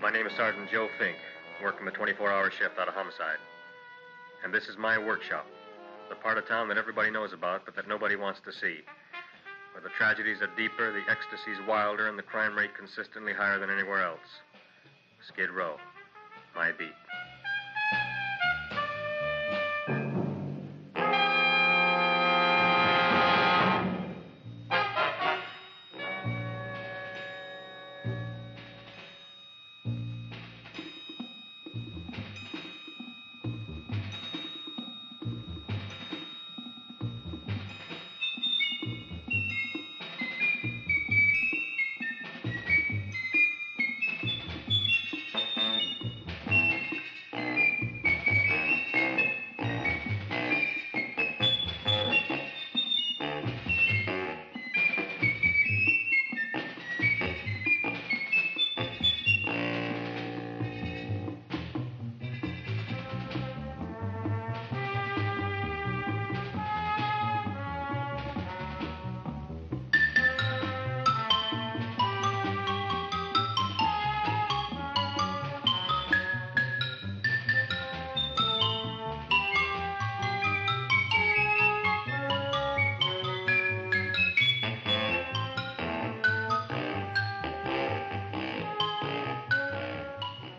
My name is Sergeant Joe Fink, working the 24-hour shift out of homicide. And this is my workshop, the part of town that everybody knows about, but that nobody wants to see. Where the tragedies are deeper, the ecstasy's wilder, and the crime rate consistently higher than anywhere else. Skid Row, my beat.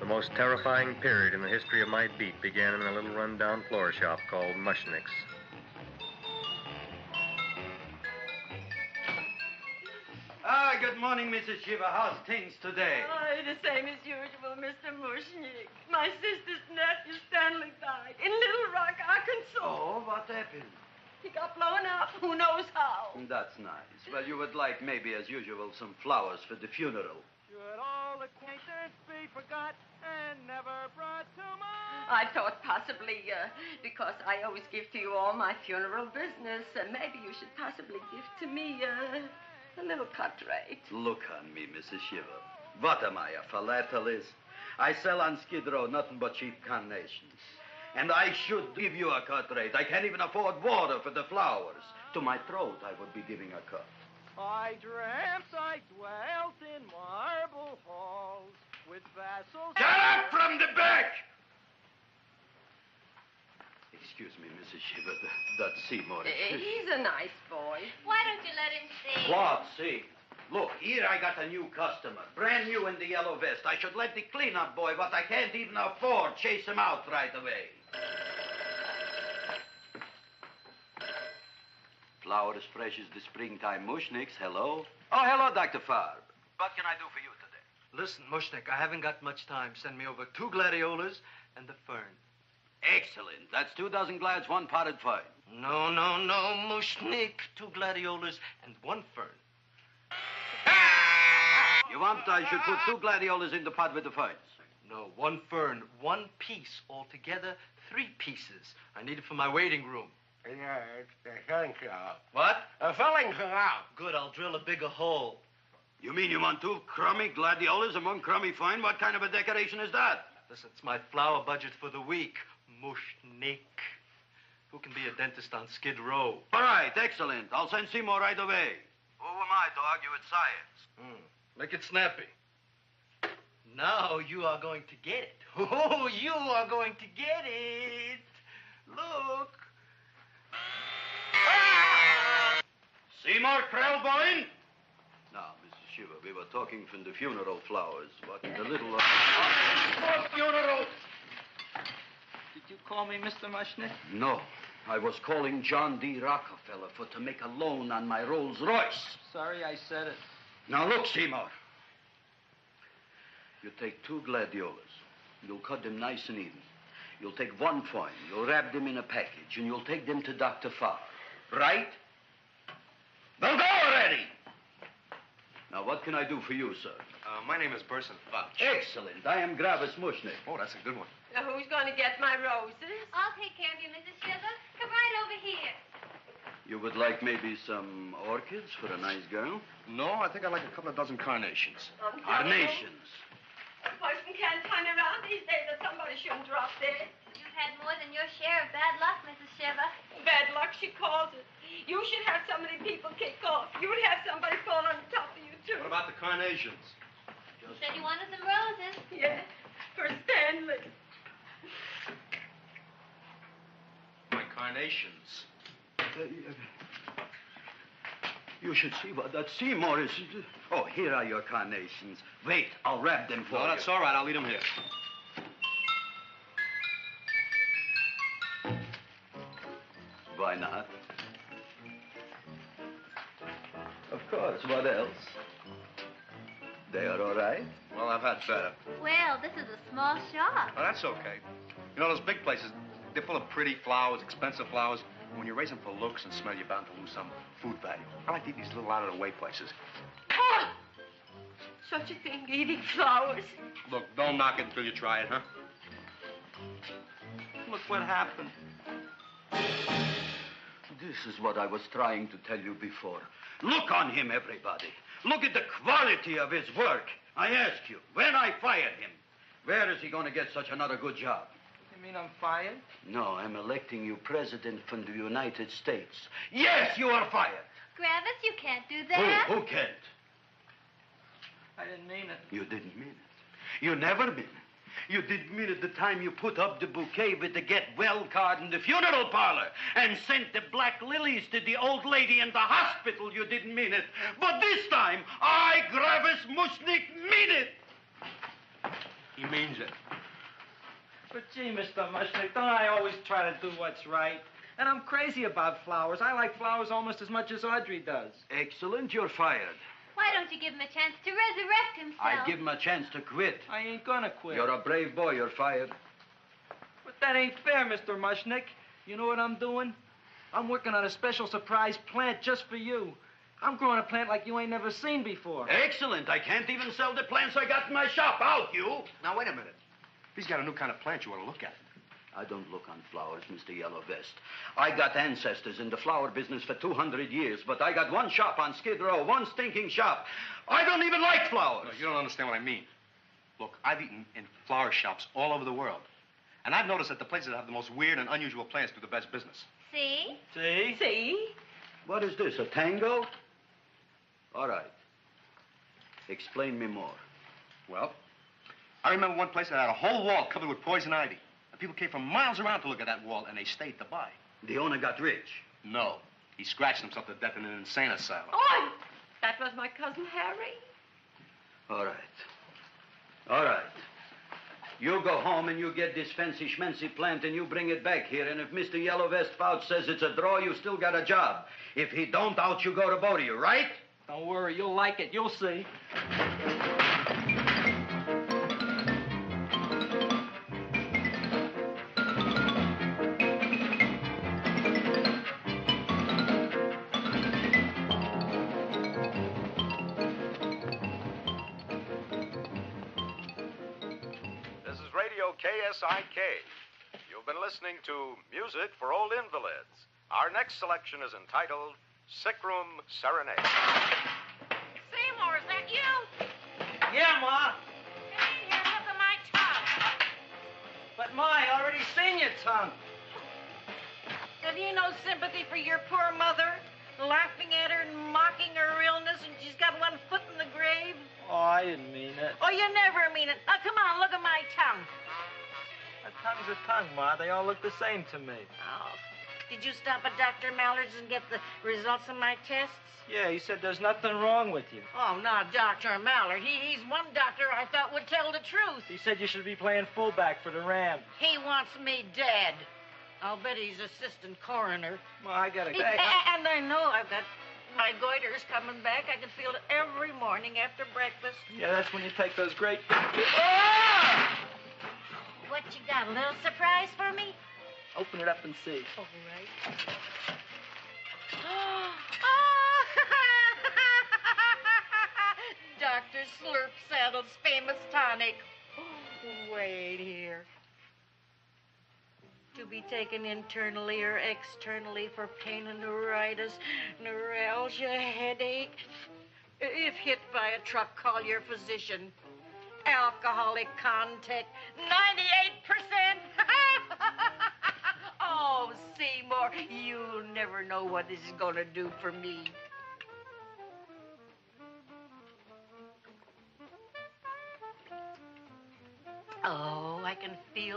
The most terrifying period in the history of my beat began in a little run-down floor shop called Mushnick's. Good morning, Mrs. Shiva. How's things today? Oh, the same as usual, Mr. Mushnick. My sister's nephew, Stanley, died in Little Rock, Arkansas. Oh, what happened? He got blown up. Who knows how? That's nice. Well, you would like, maybe as usual, some flowers for the funeral. Should all acquaintance be forgot and never brought to mind? I thought possibly, because I always give to you all my funeral business, maybe you should possibly give to me, a little cut rate. Look on me, Mrs. Shiva. What am I, a philatelist? I sell on Skid Row nothing but cheap carnations. And I should give you a cut rate. I can't even afford water for the flowers. To my throat, I would be giving a cut. I dreamt I dwelt in marble halls with vassals... Get up from the back! Excuse me, Mrs. Shiva, that's Seymour. He's a nice boy. Why don't you let him see? What, see? Look, here I got a new customer, brand new in the yellow vest. I should let the cleanup boy, but I can't even afford, chase him out right away. Flower as fresh as the springtime Mushnicks. Hello? Oh, hello, Dr. Farb. What can I do for you today? Listen, Mushnick, I haven't got much time. Send me over 2 gladiolas and the fern. Excellent. That's 2 dozen glads, 1 potted fern. No, Mushnick. 2 gladiolas and 1 fern. You want I should put 2 gladiolas in the pot with the ferns? No, 1 fern, 1 piece. Altogether, 3 pieces. I need it for my waiting room. Yeah, it's the filling canal. What? A filling canal. Good, I'll drill a bigger hole. You mean you want 2 crummy gladiolas and 1 crummy fern? What kind of a decoration is that? Listen, it's my flower budget for the week. Mushnick. Who can be a dentist on Skid Row? All right, excellent. I'll send Seymour right away. Who am I to argue with science? Make it snappy. Now you are going to get it. Oh, you are going to get it. Look. Seymour Krelboyne? Now, Mrs. Shiva, we were talking from the funeral flowers. What in the little... For funeral! Did you call me Mr. Mushnick? No. I was calling John D. Rockefeller for to make a loan on my Rolls Royce. Sorry I said it. Now, look, Seymour. You take 2 gladiolas. You'll cut them nice and even. You'll take 1 fern. You'll wrap them in a package, and you'll take them to Dr. Farr. Right? Well, go already! Now, what can I do for you, sir? My name is Burson Fouch. Excellent. I am Gravis Mushnick. Oh, that's a good one. Who's going to get my roses? I'll take care of you, Mrs. Shiva. Come right over here. You would like maybe some orchids for a nice girl? No, I think I'd like a couple of dozen carnations. Carnations. A person can't turn around these days that somebody shouldn't drop dead. You've had more than your share of bad luck, Mrs. Shiva. Bad luck, she calls it. You should have so many people kick off. You'd have somebody fall on top of you, too. What about the carnations? Just Said you wanted some roses. Yeah, for Stanley. My carnations. You should see what that Seymour is. Oh, here are your carnations. Wait, I'll wrap them for No, you. that's all right. I'll leave them here. Why not? Of course. What else? They are all right. Well, I've had better. Well, this is a small shop. Oh, that's okay. You know, those big places, they're full of pretty flowers, expensive flowers. When you raise them for looks and smell, you're bound to lose some food value. I like to eat these little out-of-the-way places. Oh! Such a thing, eating flowers. Look, don't knock it until you try it, huh? Look what happened. This is what I was trying to tell you before. Look on him, everybody. Look at the quality of his work. I ask you, when I fired him, where is he going to get such another good job? You mean I'm fired? No, I'm electing you president from the United States. Yes, you are fired. Gravis, you can't do that. Who can't? I didn't mean it. You didn't mean it. You never mean it. You didn't mean it the time you put up the bouquet with the get well card in the funeral parlor and sent the black lilies to the old lady in the hospital. You didn't mean it. But this time, I, Gravis Mushnik, mean it. He means it. But gee, Mr. Mushnick, don't I always try to do what's right? And I'm crazy about flowers. I like flowers almost as much as Audrey does. Excellent, you're fired. Why don't you give him a chance to resurrect himself? I give him a chance to quit. I ain't gonna quit. You're a brave boy, you're fired. But that ain't fair, Mr. Mushnick. You know what I'm doing? I'm working on a special surprise plant just for you. I'm growing a plant like you ain't never seen before. Excellent. I can't even sell the plants I got in my shop. Out, you. Now, wait a minute. If he's got a new kind of plant, you ought to look at it. I don't look on flowers, Mr. Yellow Vest. I got ancestors in the flower business for 200 years, but I got one shop on Skid Row, one stinking shop. I don't even like flowers. No, you don't understand what I mean. Look, I've eaten in flower shops all over the world. And I've noticed that the places that have the most weird and unusual plants do the best business. See? See? See? What is this, a tango? All right. Explain me more. Well, I remember one place that had a whole wall covered with poison ivy. And people came from miles around to look at that wall, and they stayed to buy. The owner got rich. No. He scratched himself to death in an insane asylum. Oh, that was my cousin Harry. All right. All right. You go home and you get this fancy schmancy plant and you bring it back here. And if Mr. Yellow Vest Fouch says it's a draw, you still got a job. If he don't, out you go to both of you, right? Don't worry, you'll like it. You'll see. This is Radio KSIK. You've been listening to Music for Old Invalids. Our next selection is entitled Sick Room Serenade. Seymour, is that you? Yeah, Ma. Get in here, look at my tongue. But, Ma, I already seen your tongue. Have you no sympathy for your poor mother? Laughing at her and mocking her illness, and she's got one foot in the grave? Oh, I didn't mean it. Oh, you never mean it. Oh, come on, look at my tongue. A tongue's a tongue, Ma. They all look the same to me. Oh, did you stop at Dr. Mallard's and get the results of my tests? Yeah, he said there's nothing wrong with you. Oh, not Dr. Mallard. He's one doctor I thought would tell the truth. He said you should be playing fullback for the Rams. He wants me dead. I'll bet he's assistant coroner. Ma, I gotta go. And I know I've got my goiters coming back. I can feel it every morning after breakfast. Yeah, that's when you take those great... What you got, a little surprise for me? Open it up and see. All right. Dr. Slurp Saddle's famous tonic. Wait here. To be taken internally or externally for pain and neuritis, neuralgia, headache. If hit by a truck, call your physician. Alcoholic contact, 98%. Oh, Seymour, you'll never know what this is going to do for me.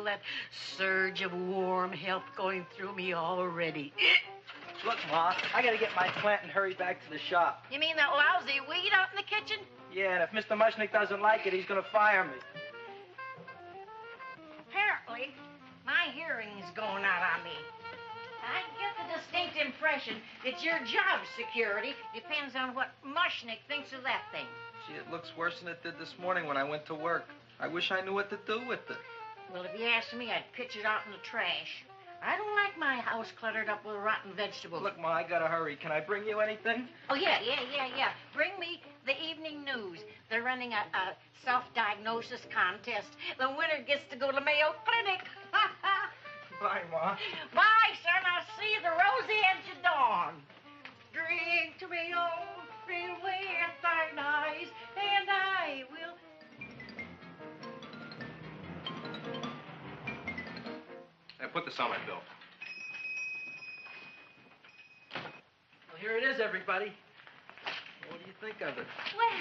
feel that surge of warm health going through me already. Look, Ma, I gotta get my plant and hurry back to the shop. You mean that lousy weed out in the kitchen? Yeah, and if Mr. Mushnick doesn't like it, he's gonna fire me. Apparently, my hearing's going out on me. I get the distinct impression that your job security depends on what Mushnick thinks of that thing. Gee, it looks worse than it did this morning when I went to work. I wish I knew what to do with it. Well, if you asked me, I'd pitch it out in the trash. I don't like my house cluttered up with rotten vegetables. Look, Ma, I gotta hurry. Can I bring you anything? Oh, yeah. Bring me the evening news. They're running a self-diagnosis contest. The winner gets to go to Mayo Clinic. Bye, Ma. Bye, son. I'll see you the rosy edge of dawn. Drink to me, oh, fill with thine eyes, and I will... Hey, put this on my bill. Well, here it is, everybody. What do you think of it? Well,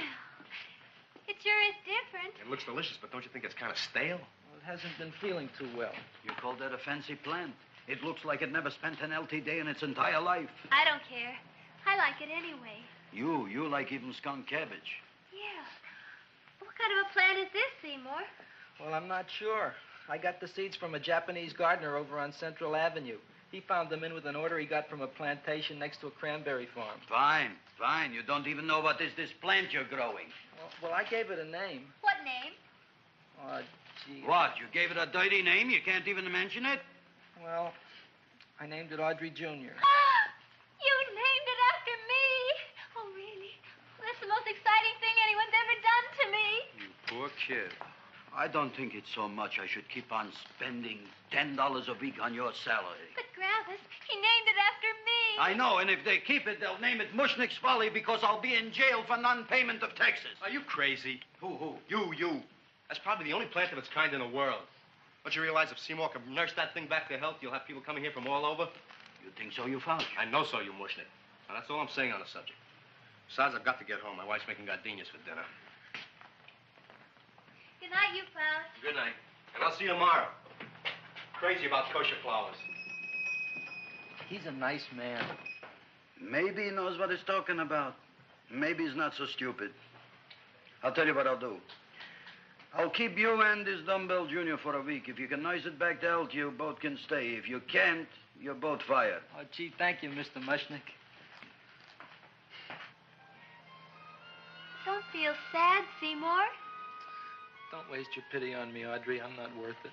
it sure is different. It looks delicious, but don't you think it's kind of stale? Well, it hasn't been feeling too well. You call that a fancy plant? It looks like it never spent an LT day in its entire life. I don't care. I like it anyway. You like even skunk cabbage. Yeah. What kind of a plant is this, Seymour? Well, I'm not sure. I got the seeds from a Japanese gardener over on Central Avenue. He found them in with an order he got from a plantation next to a cranberry farm. Fine. You don't even know what is this plant you're growing. Well, I gave it a name. What name? Oh, gee. What? You gave it a dirty name? You can't even mention it? Well, I named it Audrey Jr. You named it after me. Oh, really? Well, that's the most exciting thing anyone's ever done to me. You poor kid. I don't think it's so much I should keep on spending $10 a week on your salary. But, Gravis, he named it after me. I know, and if they keep it, they'll name it Mushnick's Folly because I'll be in jail for non-payment of taxes. Are you crazy? Who? You. That's probably the only plant of its kind in the world. Don't you realize if Seymour can nurse that thing back to health, you'll have people coming here from all over? You think so, you found? I know so, you Mushnick. Now, that's all I'm saying on the subject. Besides, I've got to get home. My wife's making gardenias for dinner. Good night, you fellas. Good night. And I'll see you tomorrow. Crazy about kosher flowers. He's a nice man. Maybe he knows what he's talking about. Maybe he's not so stupid. I'll tell you what I'll do. I'll keep you and this Dumbbell Junior for a week. If you can nurse it back to health, you both can stay. If you can't, you're both fired. Oh, gee, thank you, Mr. Mushnick. Don't feel sad, Seymour. Don't waste your pity on me, Audrey. I'm not worth it.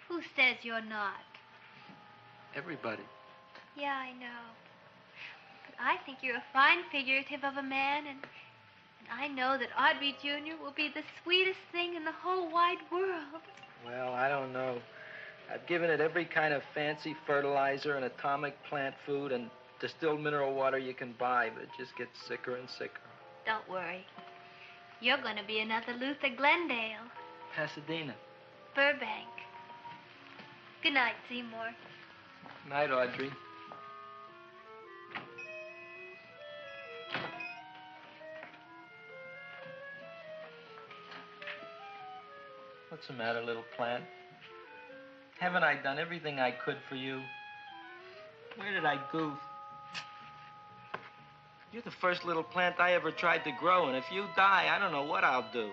Who says you're not? Everybody. Yeah, I know. But I think you're a fine figurative of a man, and I know that Audrey Jr. will be the sweetest thing in the whole wide world. Well, I don't know. I've given it every kind of fancy fertilizer and atomic plant food and distilled mineral water you can buy, but it just gets sicker and sicker. Don't worry. You're going to be another Luther Glendale. Pasadena. Burbank. Good night, Seymour. Night, Audrey. What's the matter, little plant? Haven't I done everything I could for you? Where did I goof? You're the first little plant I ever tried to grow, and if you die, I don't know what I'll do.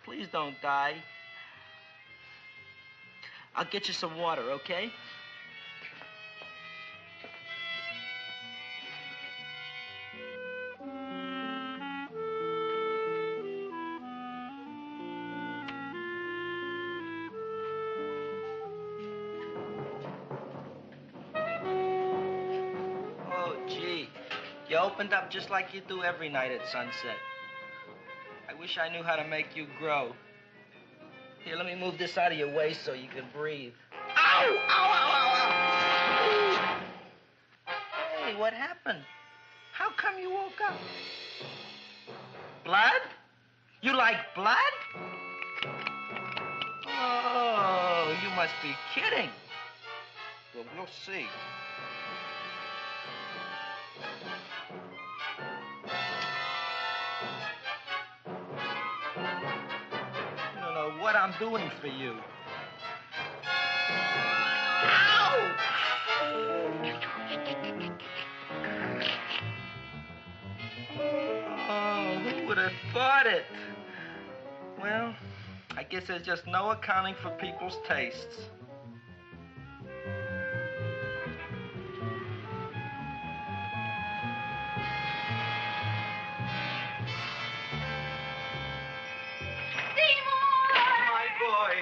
Please don't die. I'll get you some water, okay? Oh, gee. You opened up just like you do every night at sunset. I wish I knew how to make you grow. Here, let me move this out of your way so you can breathe. Ow! Ow, ow, ow, ow! Hey, what happened? How come you woke up? Blood? You like blood? Oh, you must be kidding. Well, we'll see. You don't know what I'm doing for you. Who would have thought it? Well, I guess there's just no accounting for people's tastes. My boy.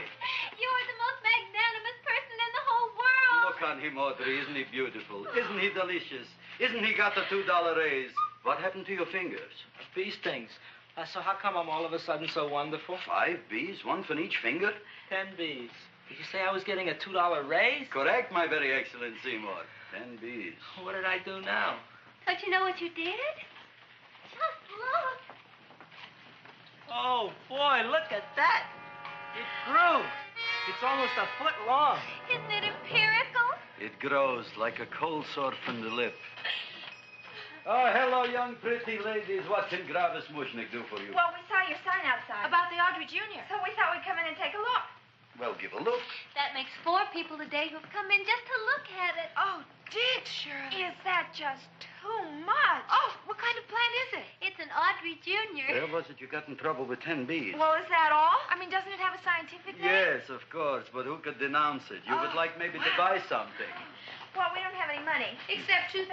You're the most magnanimous person in the whole world. Look on him, Audrey. Isn't he beautiful? Isn't he delicious? Isn't he got the $2 raise? What happened to your fingers? Bee stings. So how come I'm all of a sudden so wonderful? 5 bees, one from each finger? 10 bees. Did you say I was getting a $2 raise? Correct, my very excellent Seymour. 10 bees. What did I do now? Don't you know what you did? Just look. Oh, boy, look at that. It grew. It's almost a foot long. Isn't it empirical? It grows like a cold sore from the lip. Oh, hello, young pretty ladies. What can Gravis Mushnick do for you? Well, we saw your sign outside. About the Audrey Jr. So we thought we'd come in and take a look. Well, give a look. That makes 4 people today who've come in just to look at it. Oh, Dick, Shirley. Is that just too much? Oh, what kind of plant is it? It's an Audrey Jr. Where was it you got in trouble with 10 bees? Well, is that all? I mean, doesn't it have a scientific name? Yes, of course, but who could denounce it? You would like maybe to buy something. Well, we don't have any money. Except $2,000.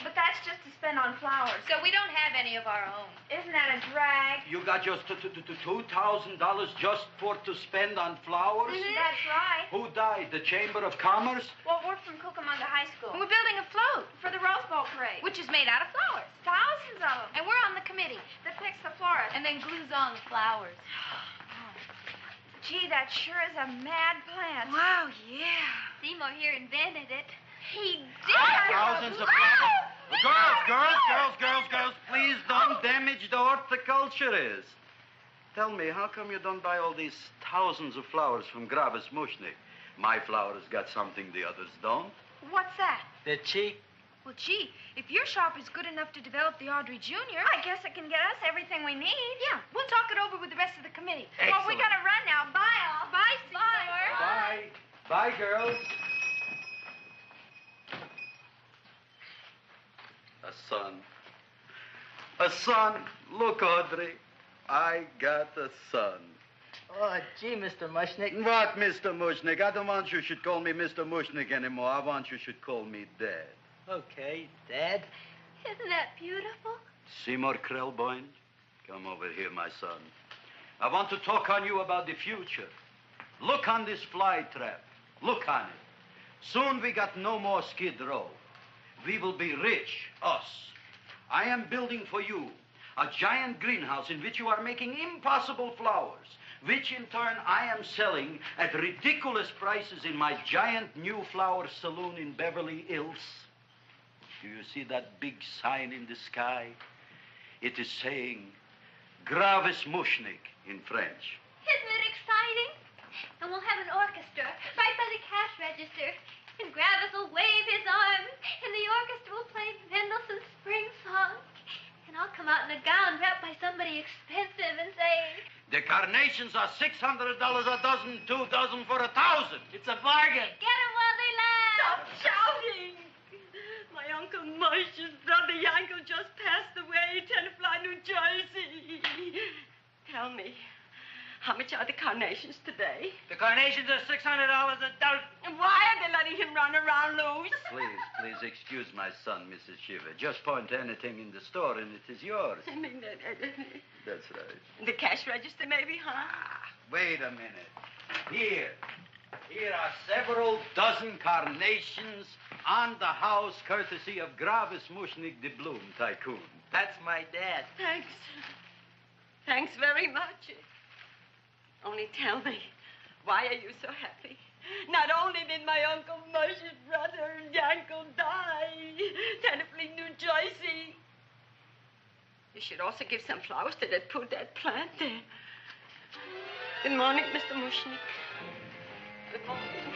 But that's just to spend on flowers. So we don't have any of our own. Isn't that a drag? You got just $2,000 just to spend on flowers? That's right. Who died? The Chamber of Commerce? Well, we're from Cucamonga High School. We're building a float for the Rose Bowl parade. Which is made out of flowers. Thousands of them. And we're on the committee that picks the florist. and then glues on the flowers. Gee, that sure is a mad plant. Wow, yeah. Seymour here invented it. He did. Thousands of flowers. Girls, please don't damage the horticulturist. Tell me, how come you don't buy all these thousands of flowers from Gravis Mushnick? My flowers got something the others don't. What's that? They're cheap. Well, gee, if your shop is good enough to develop the Audrey Jr., I guess it can get us everything we need. Yeah, we'll talk it over with the rest of the committee. Well, we gotta run now. Bye, all. Bye, Seymour. Bye. Bye, girls. A son. A son. Look, Audrey. I got a son. Oh, gee, Mr. Mushnick. What, Mr. Mushnick? I don't want you should call me Mr. Mushnick anymore. I want you should call me Dad. Okay, Dad. Isn't that beautiful? Seymour Krelboyne, come over here, my son. I want to talk on you about the future. Look on this fly trap. Look on it. Soon we got no more Skid Row. We will be rich, us. I am building for you a giant greenhouse in which you are making impossible flowers, which in turn I am selling at ridiculous prices in my giant new flower saloon in Beverly Hills. Do you see that big sign in the sky? It is saying Gravis Mushnick in French. Isn't it exciting? And we'll have an orchestra right by the cash register. And Gravis will wave his arms. And the orchestra will play Mendelssohn's Spring Song. And I'll come out in a gown wrapped by somebody expensive and say... The carnations are $600 a dozen, 2 dozen for 1,000. It's a bargain. Get 'em while they last. Stop shouting! My Uncle Mosh's brother Yankel just passed away, Tenafly, New Jersey. Tell me, how much are the carnations today? The carnations are $600 a dozen. And why are they letting him run around loose? Please excuse my son, Mrs. Shiver. Just point to anything in the store and it is yours. I mean, That's right. the cash register, maybe, huh? Wait a minute. Here are several dozen carnations on the house courtesy of Gravis Mushnick, the Bloom Tycoon. That's my dad. Thanks. Thanks very much. Only tell me, why are you so happy? Not only did my Uncle Mosh's brother Yankel die, Tenafly, New Jersey, you should also give some flowers to that poor dead plant there. Good morning, Mr. Mushnick. Good morning.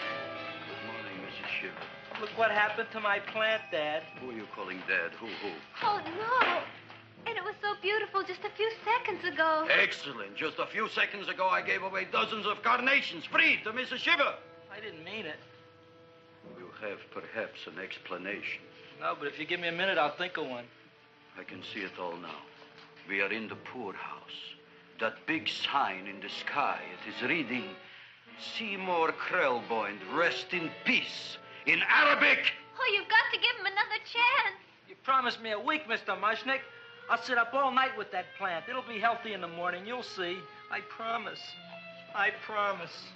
Good morning, Mrs. Shiver. Look what happened to my plant, Dad. Who are you calling Dad? Who? Oh, no. And it was so beautiful just a few seconds ago. Excellent. Just a few seconds ago, I gave away dozens of carnations free to Mrs. Shiver. I didn't mean it. You have perhaps an explanation. No, but if you give me a minute, I'll think of one. I can see it all now. We are in the poorhouse. That big sign in the sky, it is reading, Seymour Krelboyne, rest in peace, in Arabic. Oh, you've got to give him another chance. You promised me a week, Mr. Mushnick. I'll sit up all night with that plant. It'll be healthy in the morning. You'll see. I promise. I promise.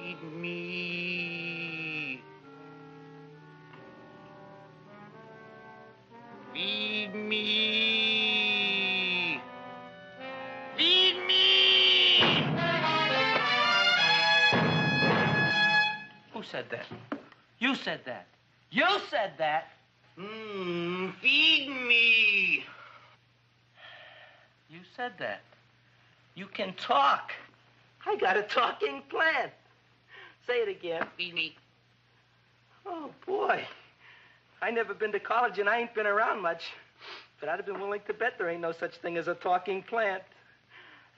Feed me. Feed me. Feed me. Who said that? You said that. You said that. Feed me. You said that. You can talk. I got a talking plant. Say it again. Feed me. Oh, boy. I never been to college and I ain't been around much. But I'd have been willing to bet there ain't no such thing as a talking plant.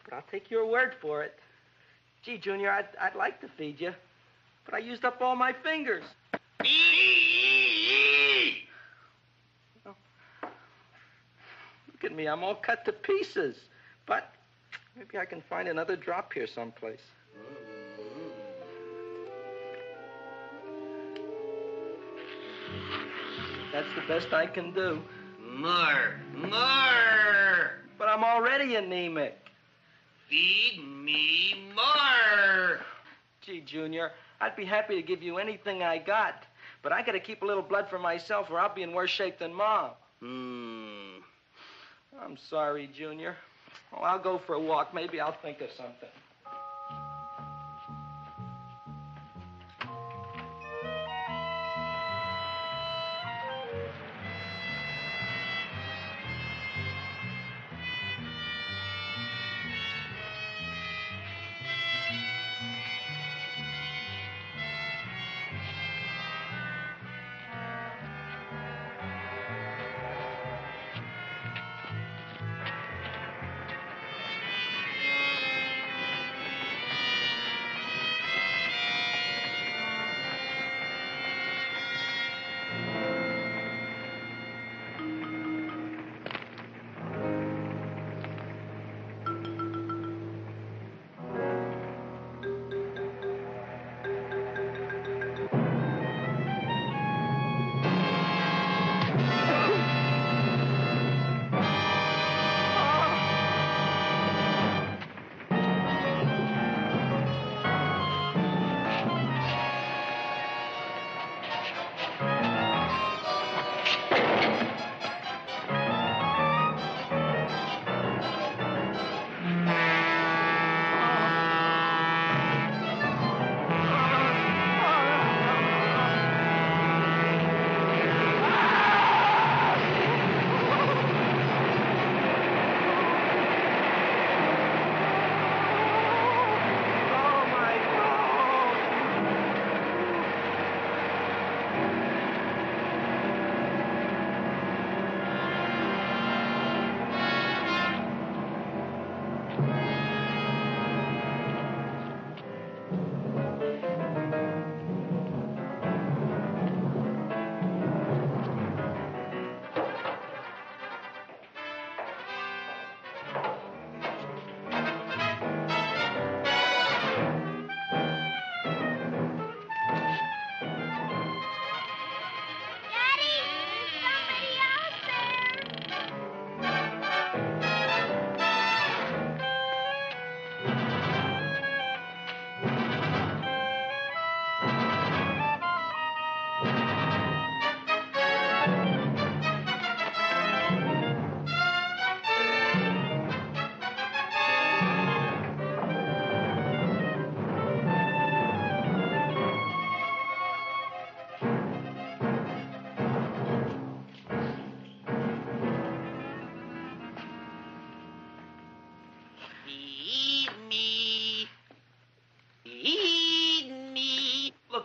But I'll take your word for it. Gee, Junior, I'd like to feed you. But I used up all my fingers. Oh. Look at me. I'm all cut to pieces. But maybe I can find another drop here someplace. That's the best I can do. More. But I'm already anemic. Feed me more. Gee, Junior, I'd be happy to give you anything I got. But I gotta keep a little blood for myself or I'll be in worse shape than Mom. I'm sorry, Junior. Well, I'll go for a walk. Maybe I'll think of something.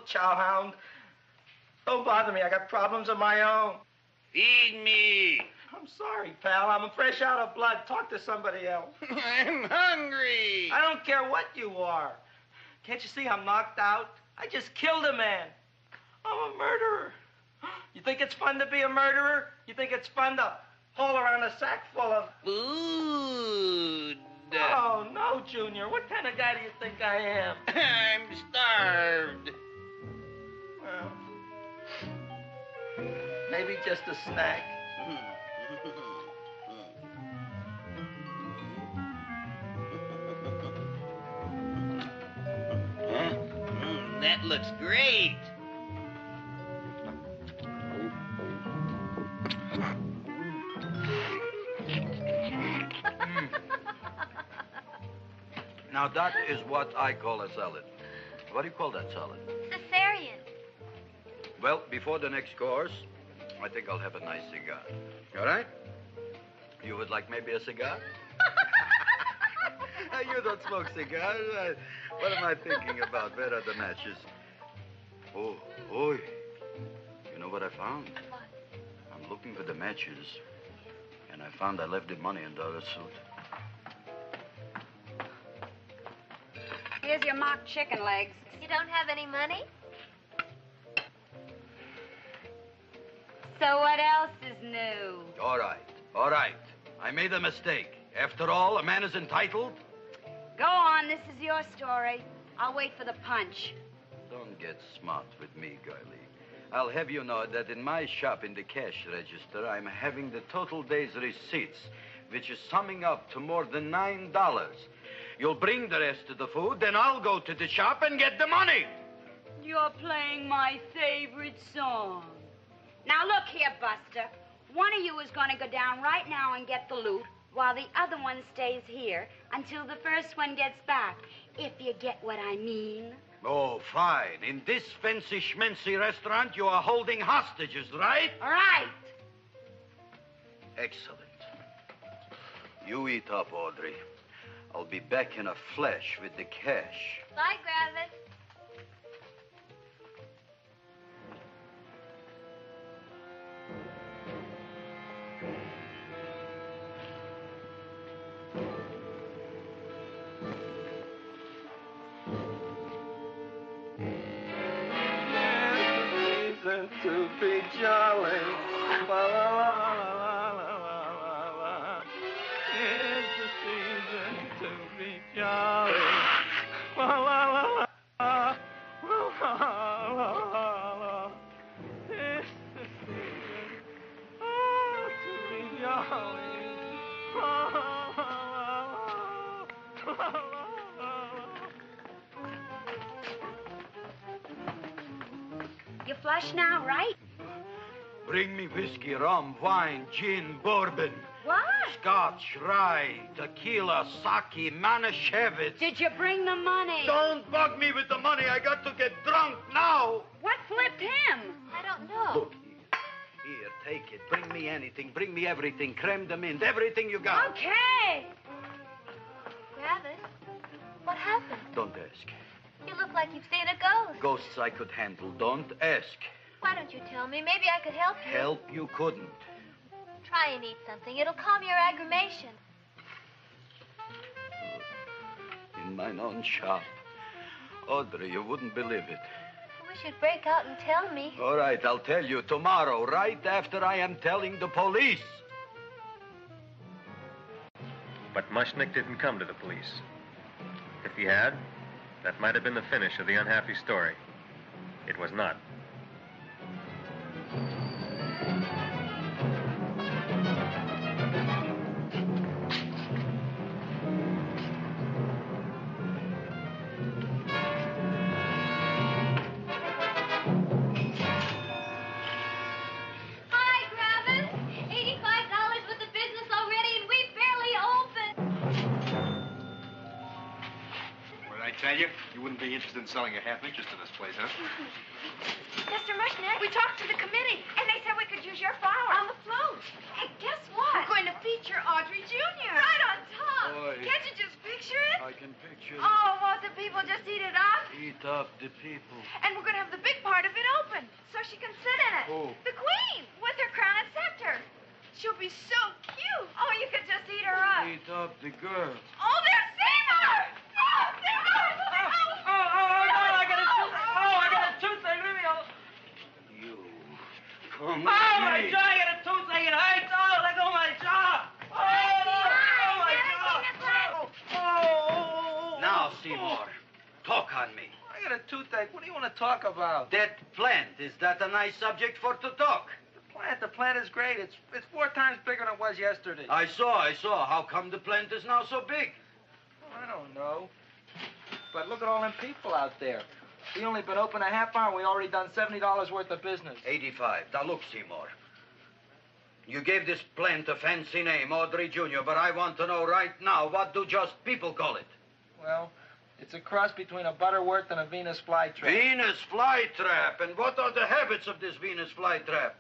Chowhound. Don't bother me. I got problems of my own. Feed me. I'm sorry, pal. I'm fresh out of blood. Talk to somebody else. I'm hungry. I don't care what you are. Can't you see I'm knocked out? I just killed a man. I'm a murderer. You think it's fun to be a murderer? You think it's fun to haul around a sack full of... Food. Oh, no, Junior. What kind of guy do you think I am? I'm starved. Well, maybe just a snack. That looks great. Now, that is what I call a salad. What do you call that salad? Caesarean. Well, before the next course, I think I'll have a nice cigar. All right? You would like maybe a cigar? You don't smoke cigars. What am I thinking about? Where are the matches? Oh, oi. You know what I found? What? I'm looking for the matches, and I found I left the money in the other suit. Here's your mock chicken legs. You don't have any money? So what else is new? All right. I made a mistake. After all, a man is entitled. Go on, this is your story. I'll wait for the punch. Don't get smart with me, girlie. I'll have you know that in my shop in the cash register, I'm having the total day's receipts, which is summing up to more than $9. You'll bring the rest of the food, then I'll go to the shop and get the money. You're playing my favorite song. Now look here, Buster. One of you is going to go down right now and get the loot, while the other one stays here until the first one gets back, if you get what I mean. Oh, fine. In this fancy schmancy restaurant, you are holding hostages, right? Right. Excellent. You eat up, Audrey. I'll be back in a flash with the cash. Bye, Gravis. To be jolly. La, la, la, la, la, la, la. It's the season to be jolly. La, la, la, la, la, la, la, la. It's the season to be jolly. La, la, la, la, la, la. You flush now, right? Bring me whiskey, rum, wine, gin, bourbon. What? Scotch, rye, tequila, sake, Manischewitz. Did you bring the money? Don't bug me with the money. I got to get drunk now. What flipped him? I don't know. Look here. Here, take it. Bring me anything. Bring me everything. Creme de mint. Everything you got. Okay. Gravis, what happened? Don't ask. You look like you've seen a ghost. Ghosts I could handle. Don't ask. Why don't you tell me? Maybe I could help you. Help you couldn't. Try and eat something. It'll calm your aggravation. In mine own shop. Audrey, you wouldn't believe it. I wish you'd break out and tell me. All right, I'll tell you tomorrow, right after I am telling the police. But Mushnick didn't come to the police. If he had, that might have been the finish of the unhappy story. It was not. Hi, Gravis. $85 with the business already, and we barely opened. What did I tell you? You wouldn't be interested in selling a half interest in this place, huh? Mr. Mushnick, we talked to the committee, and they said we could use your flower. On the float. Hey, guess what? We're going to feature Audrey Jr. Right on top. Boy. Can't you just picture it? I can picture it. Oh, won't the people just eat it up? Eat up the people. And we're going to have the big part of it open, so she can sit in it. Who? The Queen, with her crown and scepter. She'll be so cute. Oh, you could just eat her up. Eat up the girl. Oh, there's Seymour! Oh, Seymour! I got a toothache. Leave me alone. You. Come Oh, with my me. jaw, I got a toothache. It hurts. Oh, let go of my jaw. My jaw. Oh. Now, Seymour, talk on me. I got a toothache. What do you want to talk about? That plant, is that a nice subject for to talk? The plant is great. It's 4 times bigger than it was yesterday. I saw. How come the plant is now so big? I don't know. But look at all them people out there. We only been open a half hour, and we already done $70 worth of business. 85. Now, look, Seymour. You gave this plant a fancy name, Audrey Jr., but I want to know right now, what do just people call it? Well, it's a cross between a Butterworth and a Venus flytrap. Venus flytrap. And what are the habits of this Venus flytrap?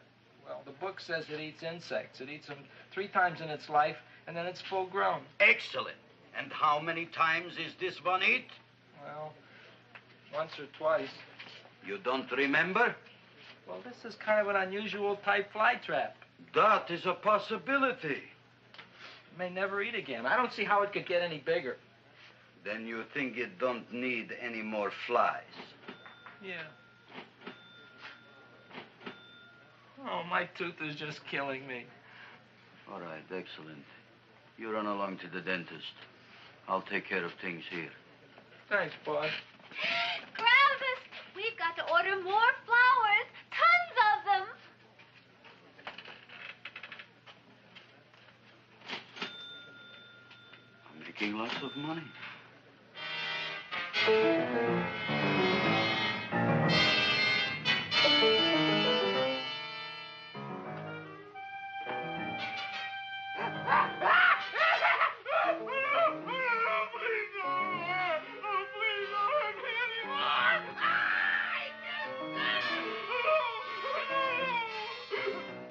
Well, the book says it eats insects. It eats them 3 times in its life, and then it's full grown. Excellent. And how many times is this one eat? Well, once or twice. You don't remember? Well, this is kind of an unusual type flytrap. That is a possibility. It may never eat again. I don't see how it could get any bigger. Then you think it don't need any more flies? Yeah. Oh, my tooth is just killing me. All right, excellent. You run along to the dentist. I'll take care of things here. Thanks, boss. Gravis, we've got to order more flowers. Tons of them. I'm making lots of money.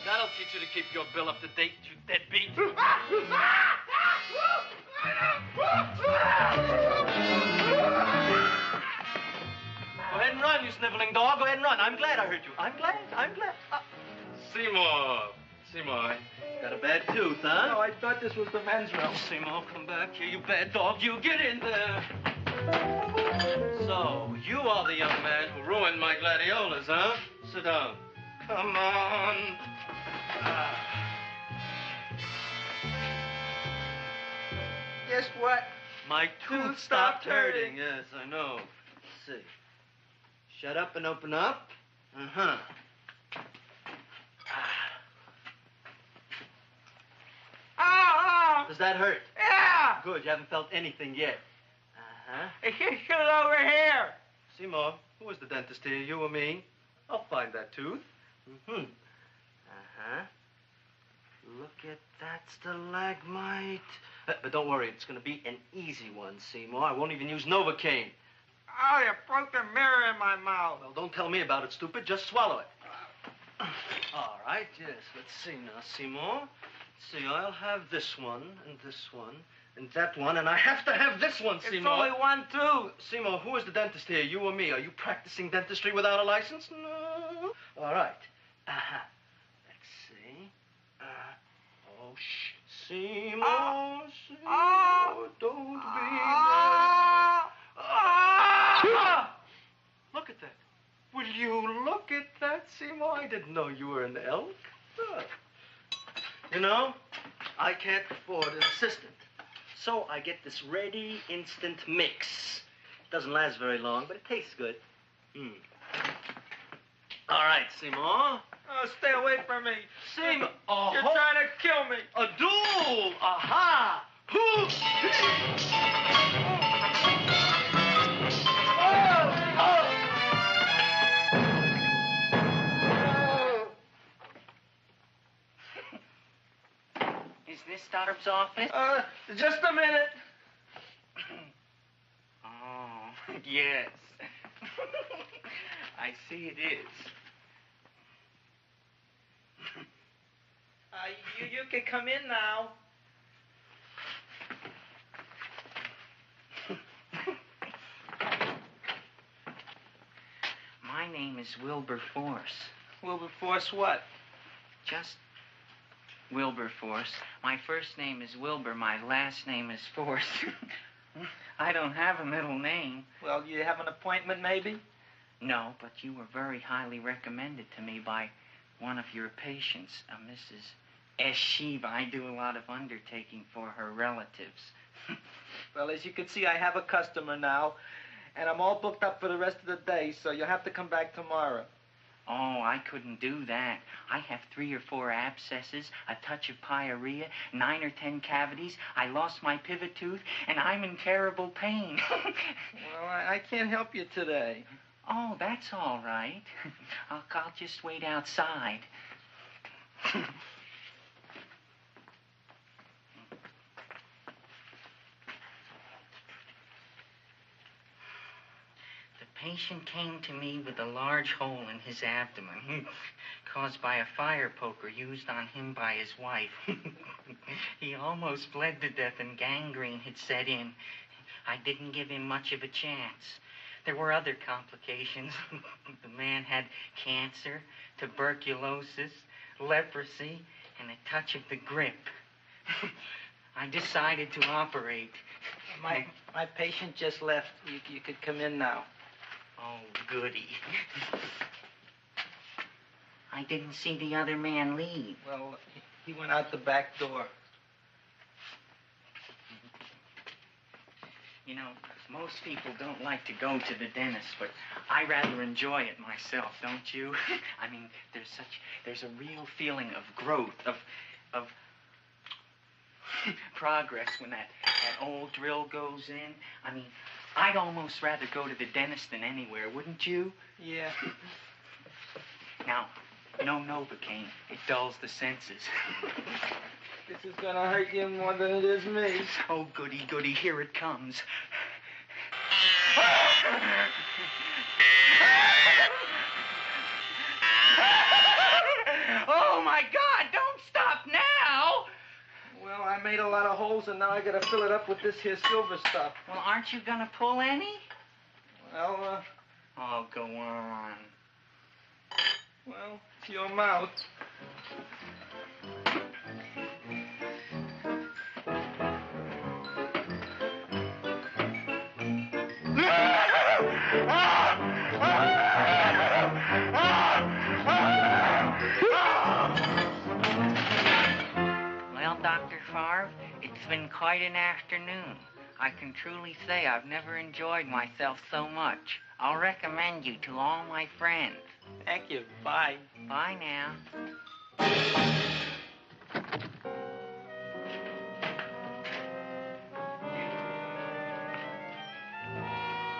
That'll teach you to keep your bill up to date, you deadbeat. Go ahead and run, you sniveling dog. Go ahead and run. I'm glad I hurt you. I'm glad. Seymour, got a bad tooth, huh? No, I thought this was the men's room. Seymour, come back here, you bad dog. You get in there. So, you are the young man who ruined my gladiolas, huh? Sit down. Come on. Guess what? My tooth stopped hurting. Yes, I know. Let's see. Shut up and open up. Uh-huh. Oh! Does that hurt? Yeah! Good, you haven't felt anything yet. Uh-huh. It's over here. Seymour, who is the dentist here, you or me? I'll find that tooth. Mm-hmm. Uh-huh. Look at that stalagmite. But don't worry, it's going to be an easy one, Seymour. I won't even use Novocaine. Oh, you broke the mirror in my mouth. Well, don't tell me about it, stupid. Just swallow it. All right, yes. Let's see now, Seymour. Let's see, I'll have this one, and that one, and I have to have this one, Seymour. It's only one tooth. Seymour, who is the dentist here, you or me? Are you practicing dentistry without a license? No. All right. Uh-huh. Let's see. Oh, shh. Seymour, Seymour, don't be mad. Look at that. Will you look at that, Seymour? I didn't know you were an elk. You know, I can't afford an assistant. So I get this ready instant mix. Doesn't last very long, but it tastes good. All right, Seymour. Oh, stay away from me. Seymour. You're trying to kill me. A duel. Aha. Is this Stoddard's office? Just a minute. Oh, yes. I see it is. You can come in now. My name is Wilbur Force. Wilberforce what? Just Wilberforce. My first name is Wilbur. My last name is Force. I don't have a middle name. Well, you have an appointment, maybe? No, but you were very highly recommended to me by one of your patients, Mrs. S. Shiva. I do a lot of undertaking for her relatives. Well, as you can see, I have a customer now, and I'm all booked up for the rest of the day, so you'll have to come back tomorrow. Oh, I couldn't do that. I have 3 or 4 abscesses, a touch of pyorrhea, 9 or 10 cavities. I lost my pivot tooth, and I'm in terrible pain. Well, I can't help you today. Oh, that's all right. I'll just wait outside. The patient came to me with a large hole in his abdomen caused by a fire poker used on him by his wife. He almost bled to death and gangrene had set in. I didn't give him much of a chance. There were other complications. The man had cancer, tuberculosis, leprosy, and a touch of the grip. I decided to operate. My patient just left. You could come in now. Oh, goody. I didn't see the other man leave. Well, he went out the back door. You know, most people don't like to go to the dentist, but I rather enjoy it myself, don't you? I mean, there's a real feeling of growth, of progress when that old drill goes in. I mean, I'd almost rather go to the dentist than anywhere, wouldn't you? Yeah. Now, no Novocaine. It dulls the senses. This is gonna hurt you more than it is me. Oh, goody, goody, here it comes. Oh, my God, don't stop now! Well, I made a lot of holes, and now I gotta fill it up with this here silver stuff. Well, aren't you gonna pull any? Well, Oh, go on. Well, it's your mouth. Well, Dr. Favre, it's been quite an afternoon. I can truly say I've never enjoyed myself so much. I'll recommend you to all my friends. Thank you. Bye. Bye now.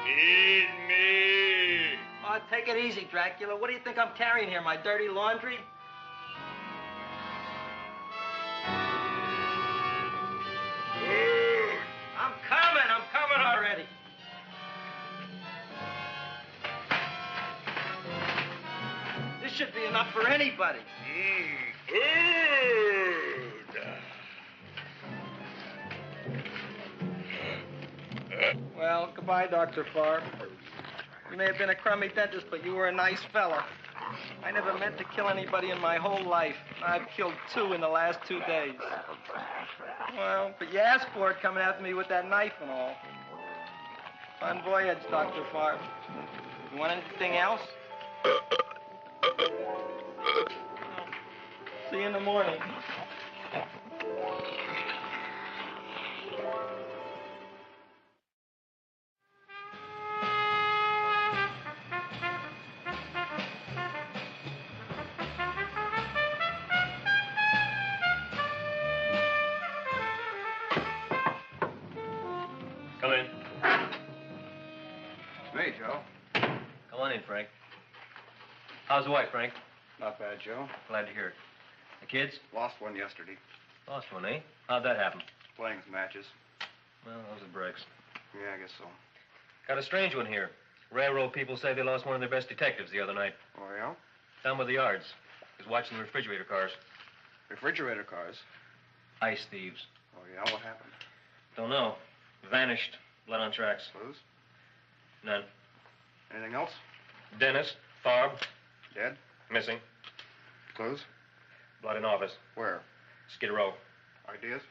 Feed me. Oh, take it easy, Dracula. What do you think I'm carrying here, my dirty laundry? I'm coming already. This should be enough for anybody. Well, goodbye, Dr. Favre. You may have been a crummy dentist, but you were a nice fella. I never meant to kill anybody in my whole life. I've killed 2 in the last 2 days. Well, but you asked for it coming after me with that knife and all. Bon voyage, Dr. Favre. You want anything else? See you in the morning. Come in. Hey, Joe. Come on in, Frank. How's the wife, Frank? Not bad, Joe. Glad to hear it. The kids? Lost one yesterday. Lost one, eh? How'd that happen? Playing some matches. Well, those are breaks. Yeah, I guess so. Got a strange one here. Railroad people say they lost one of their best detectives the other night. Oh, yeah? Down by the yards. He was watching the refrigerator cars. Refrigerator cars? Ice thieves. Oh, yeah? What happened? Don't know. Vanished. Blood on tracks. Clues? None. Anything else? Dennis. Farb. Dead? Missing. Clues? Blood in office. Where? Skid Row. Ideas?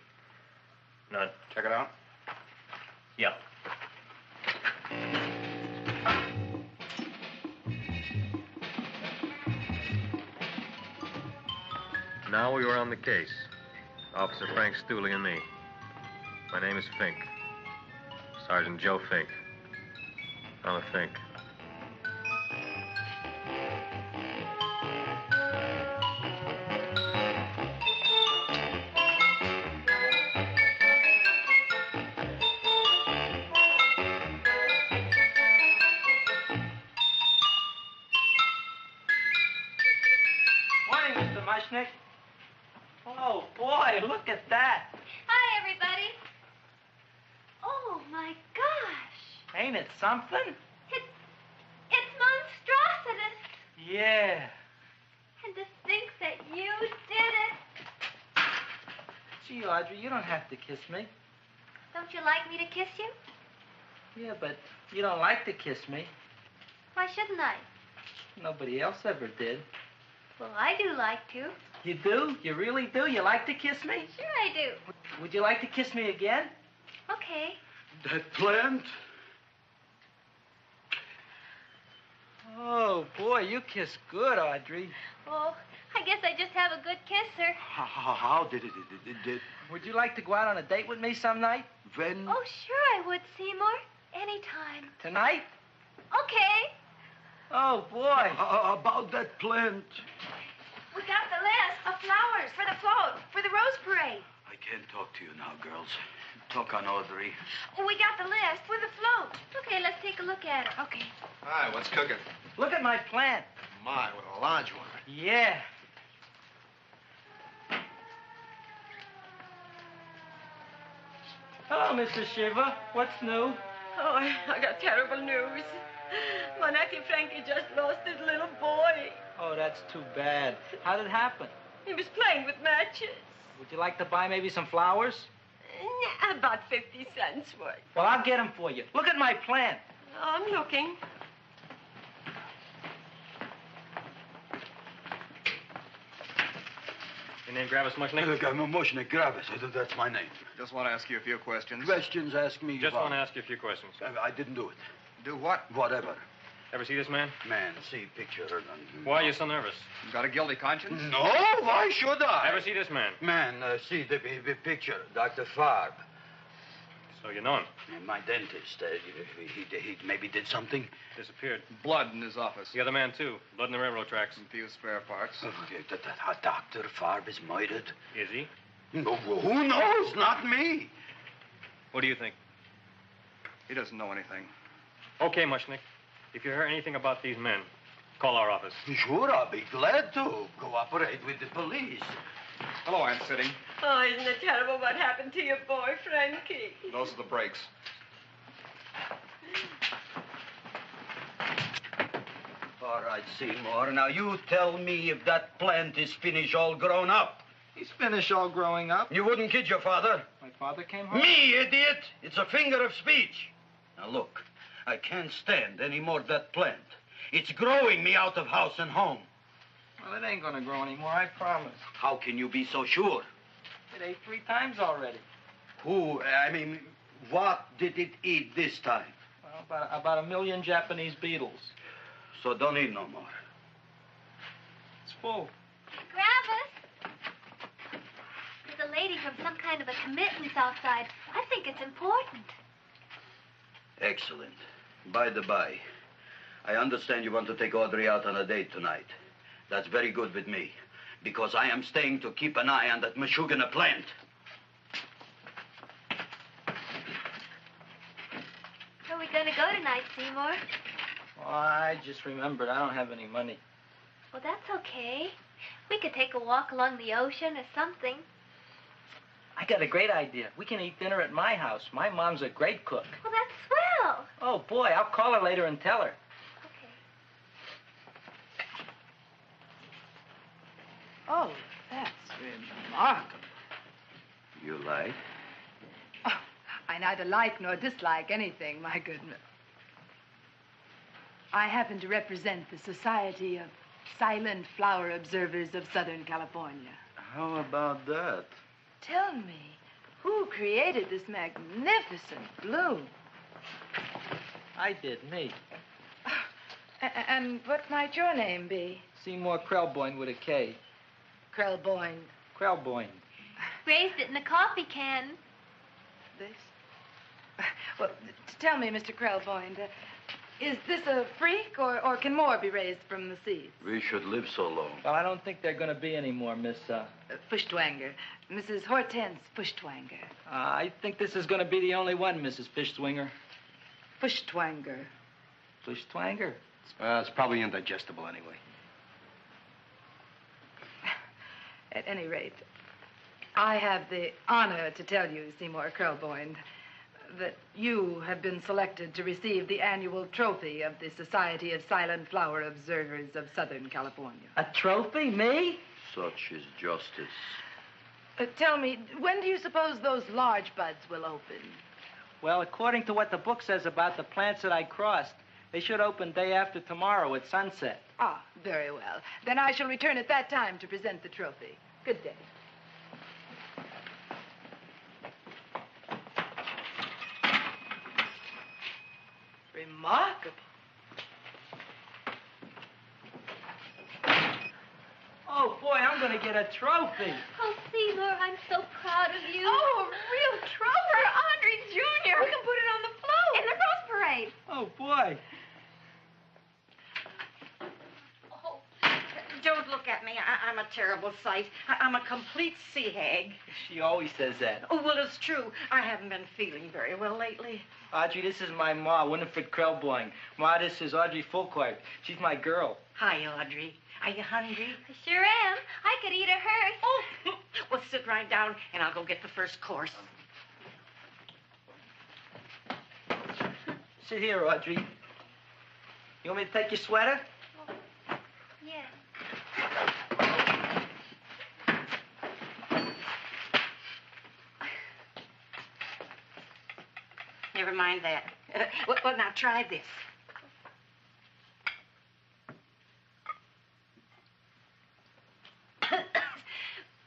None. Check it out. Yeah. Now we are on the case. Officer Frank Stooley and me. My name is Fink. Sergeant Joe Fink. I'm a Fink. Morning, Mr. Mushnick. Oh, boy, look at that. Hi, everybody. Oh, my gosh. Ain't it something? It's monstrositous. Yeah. And to think that you did it. Gee, Audrey, you don't have to kiss me. Don't you like me to kiss you? Yeah, but you don't like to kiss me. Why shouldn't I? Nobody else ever did. Well, I do like to. You do? You really do? You like to kiss me? Sure I do. Would you like to kiss me again? Okay. That plant? Oh, boy, you kiss good, Audrey. Oh, I guess I just have a good kisser. How did it? Would you like to go out on a date with me some night? When? Oh, sure I would, Seymour. Anytime. Tonight? Okay. Oh, boy. About that plant. We got the list of flowers for the float, for the Rose Parade. I can't talk to you now, girls. Talk on Audrey. We got the list for the float. Okay, let's take a look at it. Okay. Hi, what's cooking? Look at my plant. My, what a large one. Yeah. Hello, Mr. Shiva. What's new? Oh, I got terrible news. My nephew Frankie just lost his little boy. Oh, that's too bad. How did it happen? He was playing with matches. Would you like to buy maybe some flowers? About 50 cents worth. Well, I'll get them for you. Look at my plant. I'm looking. Your name Gravis Mushnick? Look, I'm a Mushnick Gravis. That's my name. Just want to ask you a few questions. Questions, ask me. Just about- want to ask you a few questions. I didn't do it. Do what? Whatever. Ever see this man? Man, see picture. Why are you so nervous? You got a guilty conscience? No, why should I? Ever see this man? Man, see the picture. Dr. Farb. So you know him? My dentist. He maybe did something. Disappeared. Blood in his office. The other man, too. Blood in the railroad tracks. And few spare parts. Dr. Farb is murdered. Is he? No, who knows? Not me. What do you think? He doesn't know anything. Okay, Mushnick. If you hear anything about these men, call our office. Sure, I'll be glad to cooperate with the police. Hello, Aunt Sitting. Oh, isn't it terrible what happened to your boy, Frankie? Those are the brakes. All right, Seymour. Now, you tell me if that plant is finished all grown up. He's finished all growing up. You wouldn't kid your father? My father came home? Me, idiot! It's a finger of speech. Now, look. I can't stand any more of that plant. It's growing me out of house and home. Well, it ain't gonna grow anymore, I promise. How can you be so sure? It ate 3 times already. What did it eat this time? Well, about 1 million Japanese beetles. So don't eat no more. It's full. Gravis. There's a lady from some kind of a commitment outside. I think it's important. Excellent. By the by, I understand you want to take Audrey out on a date tonight. That's very good with me, because I am staying to keep an eye on that Meshuggah plant. Where are we going to go tonight, Seymour? Oh, I just remembered I don't have any money. Well, that's okay. We could take a walk along the ocean or something. I got a great idea. We can eat dinner at my house. My mom's a great cook. Well, that's swell. Oh, boy, I'll call her later and tell her. Okay. Oh, that's remarkable. You like? Oh, I neither like nor dislike anything, my goodness. I happen to represent the Society of Silent Flower Observers of Southern California. How about that? Tell me, who created this magnificent bloom? I did, me. And what might your name be? Seymour Krelboyne with a K. Krelboyne. Krelboyne. Raised it in a coffee can. This? Well, tell me, Mr. Krelboyne, is this a freak, or can more be raised from the seeds? We should live so long. Well, I don't think there are going to be any more, Miss, Fuschtwanger. Mrs. Hortense Fuschtwanger. I think this is going to be the only one, Mrs. Fishswinger. Fuschtwanger. Fuschtwanger? It's probably indigestible anyway. At any rate, I have the honor to tell you, Seymour Krelboyne, that you have been selected to receive the annual trophy of the Society of Silent Flower Observers of Southern California. A trophy? Me? Such is justice. Tell me, when do you suppose those large buds will open? Well, according to what the book says about the plants that I crossed, they should open day after tomorrow at sunset. Ah, very well. Then I shall return at that time to present the trophy. Good day. Remarkable. Oh, boy, I'm going to get a trophy. Oh, Seymour, I'm so proud of you. Oh, a real trophy for Audrey Jr. We can put it on the float. In the Rose Parade. Oh, boy. Don't look at me. I'm a terrible sight. I'm a complete sea hag. She always says that. Oh, well, it's true. I haven't been feeling very well lately. Audrey, this is my ma, Winifred Krelboyne. Ma, this is Audrey Fulcourt. She's my girl. Hi, Audrey. Are you hungry? I sure am. I could eat a hearse. Oh, well, sit right down, and I'll go get the first course. Sit here, Audrey. You want me to take your sweater? Yeah. Never mind that. Well, now try this.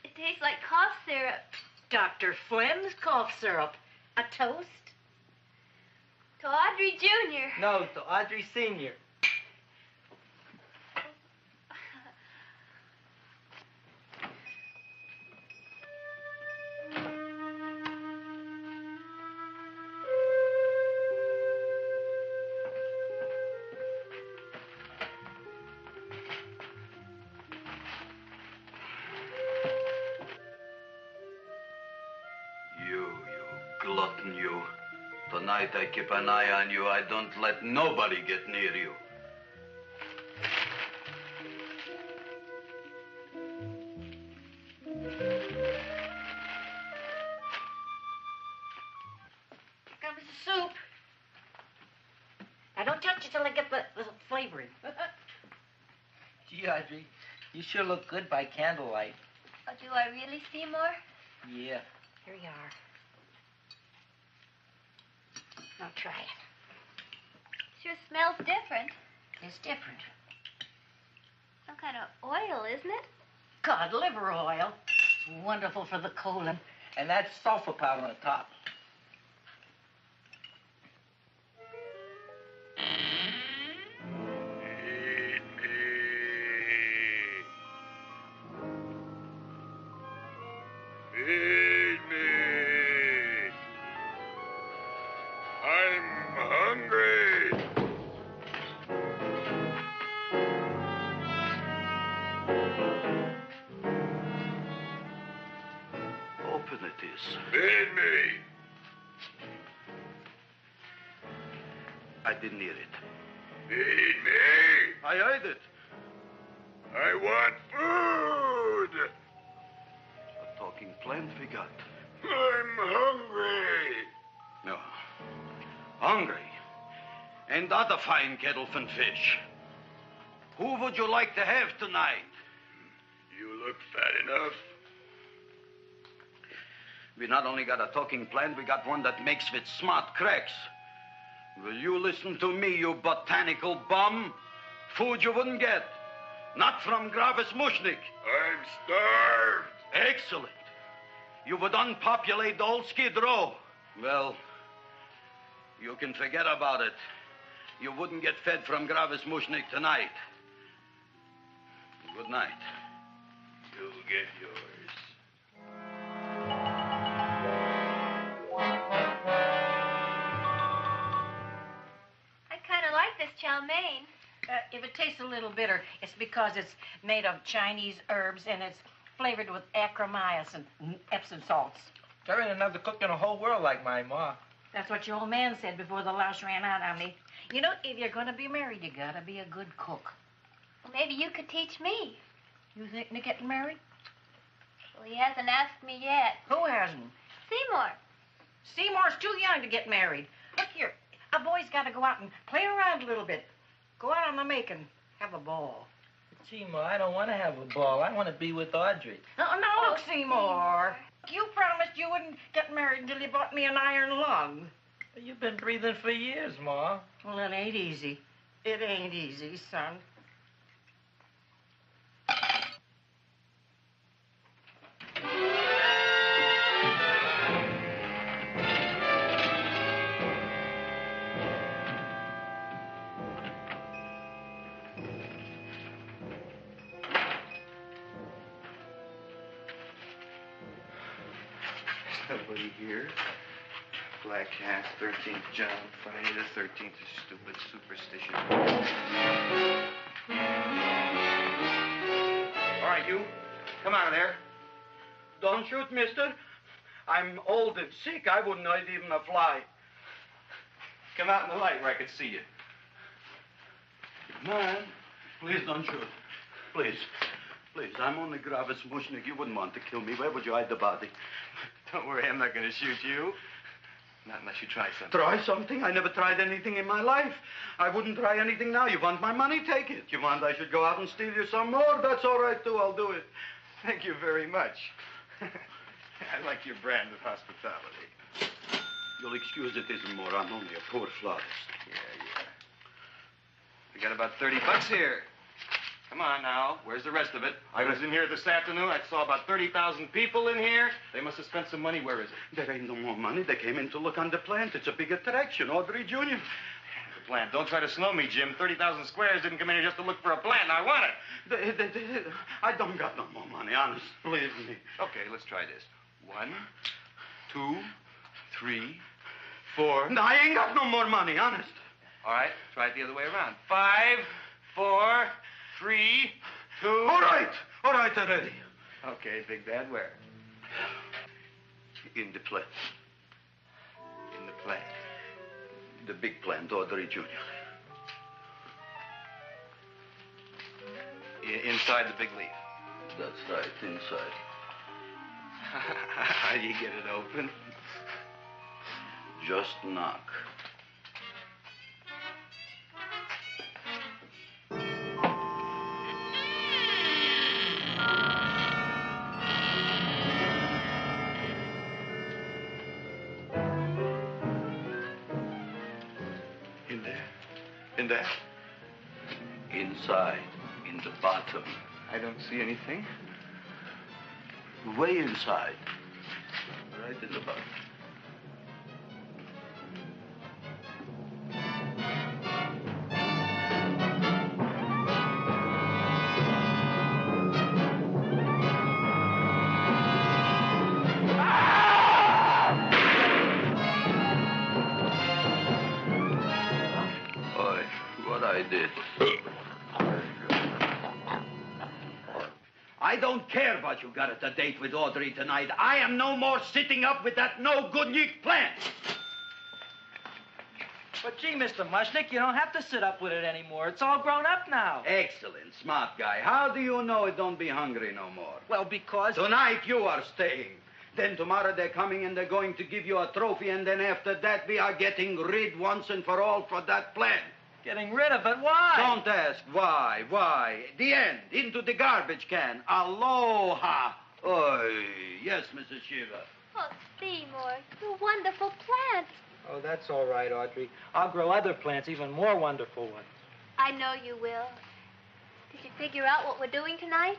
It tastes like cough syrup. Dr. Flynn's cough syrup. A toast? To Audrey Jr. No, to Audrey Sr. You glutton, you. Tonight I keep an eye on you. I don't let nobody get near you. Comes the soup. Now, don't touch it till I get the flavoring. Gee, Audrey, you sure look good by candlelight. Oh, do I really, Seymour? Yeah. Here you are. Now try it. Sure smells different. It's different. Some kind of oil, isn't it? Cod liver oil. It's wonderful for the colon. And that's sulfur powder on the top. Feed me. I'm hungry. Open it is. Feed me. I didn't hear it. Feed me. I heard it. I want food. A talking plant we got. I'm hungry. No. Hungry. And other fine kettlefen fish. Who would you like to have tonight? You look fat enough. We not only got a talking plant, we got one that makes with smart cracks. Will you listen to me, you botanical bum? Food you wouldn't get. Not from Gravis Mushnik. I'm starved. Excellent. You would unpopulate the old Skid Row. Well, you can forget about it. You wouldn't get fed from Gravis Mushnik tonight. Good night. You'll get yours. I kind of like this chow mein. If it tastes a little bitter, it's because it's made of Chinese herbs and it's flavored with acromycin and Epsom salts. There ain't another cook in the whole world like my ma. That's what your old man said before the louse ran out on me. You know, if you're going to be married, you got to be a good cook. Well, maybe you could teach me. You think of getting married? Well, he hasn't asked me yet. Who hasn't? Seymour. Seymour's too young to get married. Look here, a boy's got to go out and play around a little bit. Go out on the make and have a ball. Gee, Ma, I don't want to have a ball. I want to be with Audrey. No, look, Seymour. You promised you wouldn't get married until you bought me an iron lung. You've been breathing for years, Ma. Well, it ain't easy. It ain't easy, son. Nobody here. Black Cat, 13th John, Friday the 13th is stupid superstition. All right, you. Come out of there. Don't shoot, mister. I'm old and sick. I wouldn't hurt even a fly. Come out in the light where I can see you. Man, please don't shoot. Please. Please, I'm only Gravis Mushnik. You wouldn't want to kill me. Where would you hide the body? Don't worry, I'm not going to shoot you. Not unless you try something. Try something? I never tried anything in my life. I wouldn't try anything now. You want my money? Take it. You want I should go out and steal you some more? That's all right, too. I'll do it. Thank you very much. I like your brand of hospitality. You'll excuse it isn't more. I'm only a poor florist. Yeah. We got about $30 here. Come on now. Where's the rest of it? I was in here this afternoon. I saw about 30,000 people in here. They must have spent some money. Where is it? There ain't no more money. They came in to look on the plant. It's a big attraction. Audrey Jr. The plant. Don't try to snow me, Jim. 30,000 squares didn't come in here just to look for a plant. I want it. I don't got no more money, honest. Believe me. Okay, let's try this. 1, 2, 3, 4. No, I ain't got no more money, honest. All right, try it the other way around. 5, 4, 3, 2. All right already. Okay, Big Bad, where? In the plant. In the plant. The big plant, Audrey Jr. Inside the big leaf. That's right, inside. How do you get it open? Just knock. In there? Inside, in the bottom. I don't see anything. Way inside. Right in the bottom. I don't care about you got at the date with Audrey tonight. I am no more sitting up with that no-good Nick plant. But gee, Mr. Mushnick, you don't have to sit up with it anymore. It's all grown up now. Excellent, smart guy. How do you know it don't be hungry no more? Well, because... Tonight you are staying. Then tomorrow they're coming and they're going to give you a trophy, and then after that we are getting rid once and for all for that plant. Getting rid of it? Why? Don't ask why. Why? The end. Into the garbage can. Aloha. Oy. Yes, Mrs. Shiva. Oh, Seymour, you wonderful plant. Oh, that's all right, Audrey. I'll grow other plants, even more wonderful ones. I know you will. Did you figure out what we're doing tonight?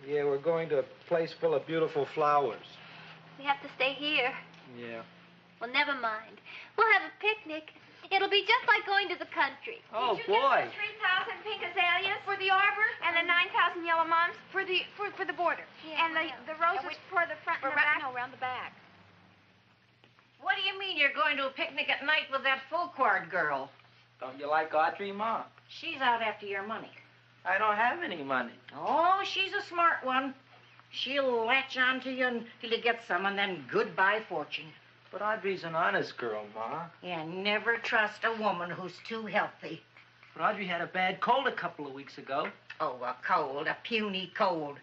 Yeah, we're going to a place full of beautiful flowers. We have to stay here. Yeah. Well, never mind. We'll have a picnic. It'll be just like going to the country. Oh, Did you boy. get the 3,000 pink azaleas for the arbor and the 9,000 yellow mums for the border? Yeah, and the roses for the front and the back? No, around the back. What do you mean you're going to a picnic at night with that full-cord girl? Don't you like Audrey, Ma? She's out after your money. I don't have any money. Oh, she's a smart one. She'll latch onto you until you get some, and then goodbye fortune. But Audrey's an honest girl, Ma. Yeah, never trust a woman who's too healthy. But Audrey had a bad cold a couple of weeks ago. Oh, a cold, a puny cold.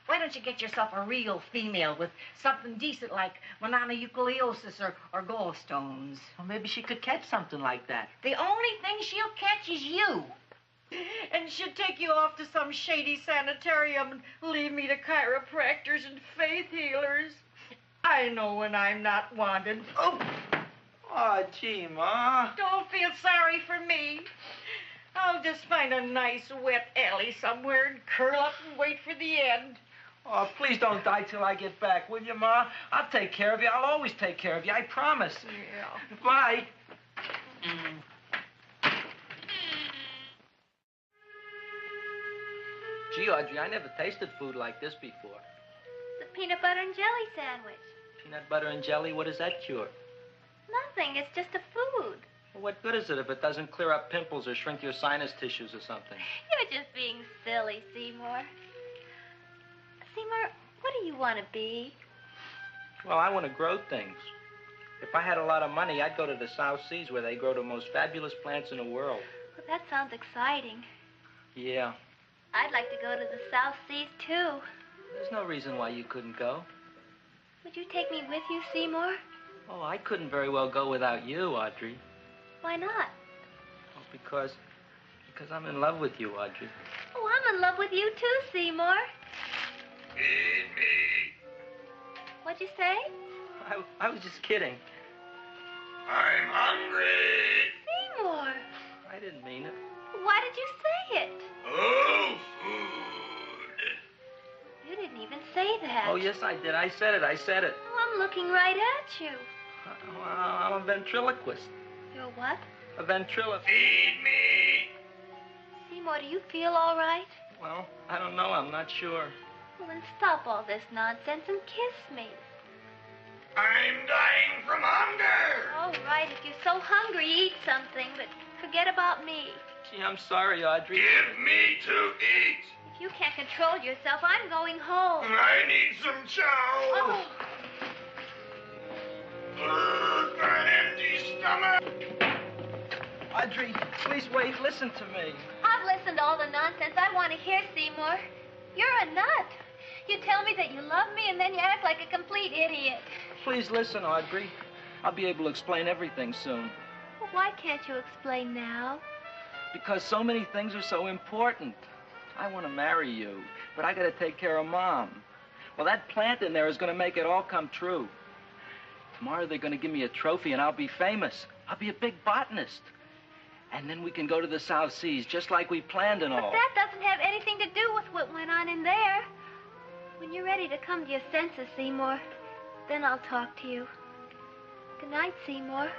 Why don't you get yourself a real female with something decent like mononucleosis or gallstones? Well, maybe she could catch something like that. The only thing she'll catch is you. And she'd take you off to some shady sanitarium and leave me to chiropractors and faith healers. I know when I'm not wanted. Oh, gee, Ma. Don't feel sorry for me. I'll just find a nice wet alley somewhere and curl up and wait for the end. Oh, please don't die till I get back, will you, Ma? I'll take care of you. I'll always take care of you. I promise. Yeah. Bye. Gee, Audrey, I never tasted food like this before. The peanut butter and jelly sandwich. Peanut butter and jelly, what does that cure? Nothing. It's just a food. Well, what good is it if it doesn't clear up pimples or shrink your sinus tissues or something? You're just being silly, Seymour. Seymour, what do you want to be? Well, I want to grow things. If I had a lot of money, I'd go to the South Seas where they grow the most fabulous plants in the world. Well, that sounds exciting. Yeah. I'd like to go to the South Seas, too. There's no reason why you couldn't go. Would you take me with you, Seymour? Oh, I couldn't very well go without you, Audrey. Why not? Oh, because I'm in love with you, Audrey. Oh, I'm in love with you, too, Seymour. Feed me. What'd you say? I was just kidding. I'm hungry. Seymour. I didn't mean it. Why did you say it? Oh, food. You didn't even say that. Oh, yes, I did. I said it. Oh, I'm looking right at you. I'm a ventriloquist. You're what? A ventriloquist. Feed me. Seymour, do you feel all right? Well, I don't know. I'm not sure. Well, then stop all this nonsense and kiss me. I'm dying from hunger. All right, if you're so hungry, eat something, but forget about me. Gee, I'm sorry, Audrey. Give me to eat. If you can't control yourself, I'm going home. I need some chow. Oh. An empty stomach. Audrey, please wait. Listen to me. I've listened to all the nonsense I want to hear, Seymour. You're a nut. You tell me that you love me, and then you act like a complete idiot. Please listen, Audrey. I'll be able to explain everything soon. Well, why can't you explain now? Because so many things are so important. I want to marry you, but I got to take care of Mom. Well, that plant in there is going to make it all come true. Tomorrow they're going to give me a trophy, and I'll be famous. I'll be a big botanist. And then we can go to the South Seas, just like we planned and all. But that doesn't have anything to do with what went on in there. When you're ready to come to your senses, Seymour, then I'll talk to you. Good night, Seymour.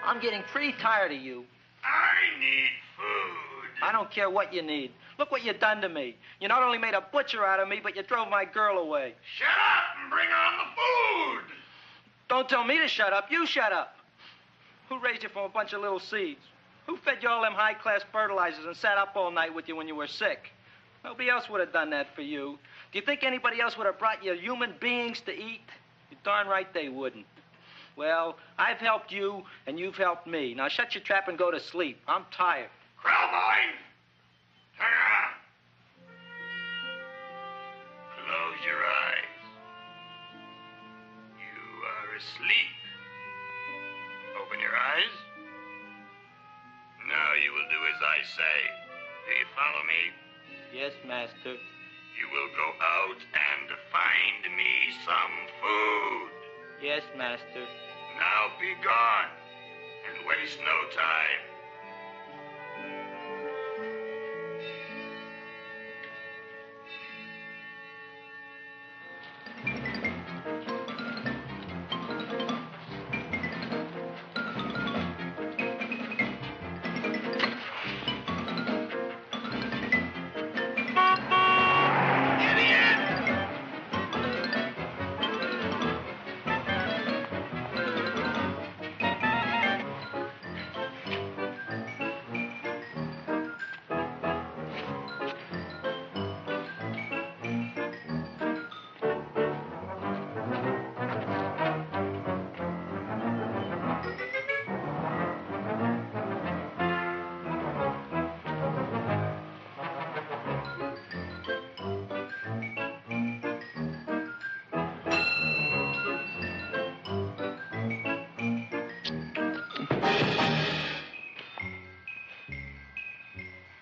I'm getting pretty tired of you. I need food. I don't care what you need. Look what you done to me. You not only made a butcher out of me, but you drove my girl away. Shut up and bring on the food. Don't tell me to shut up. You shut up. Who raised you from a bunch of little seeds? Who fed you all them high-class fertilizers and sat up all night with you when you were sick? Nobody else would have done that for you. Do you think anybody else would have brought you human beings to eat? You're darn right they wouldn't. Well, I've helped you, and you've helped me. Now shut your trap and go to sleep. I'm tired. Krellboy, turn around. Close your eyes. You are asleep. Open your eyes. Now you will do as I say. Do you follow me? Yes, master. You will go out and find me some food. Yes, Master. Now be gone, and waste no time.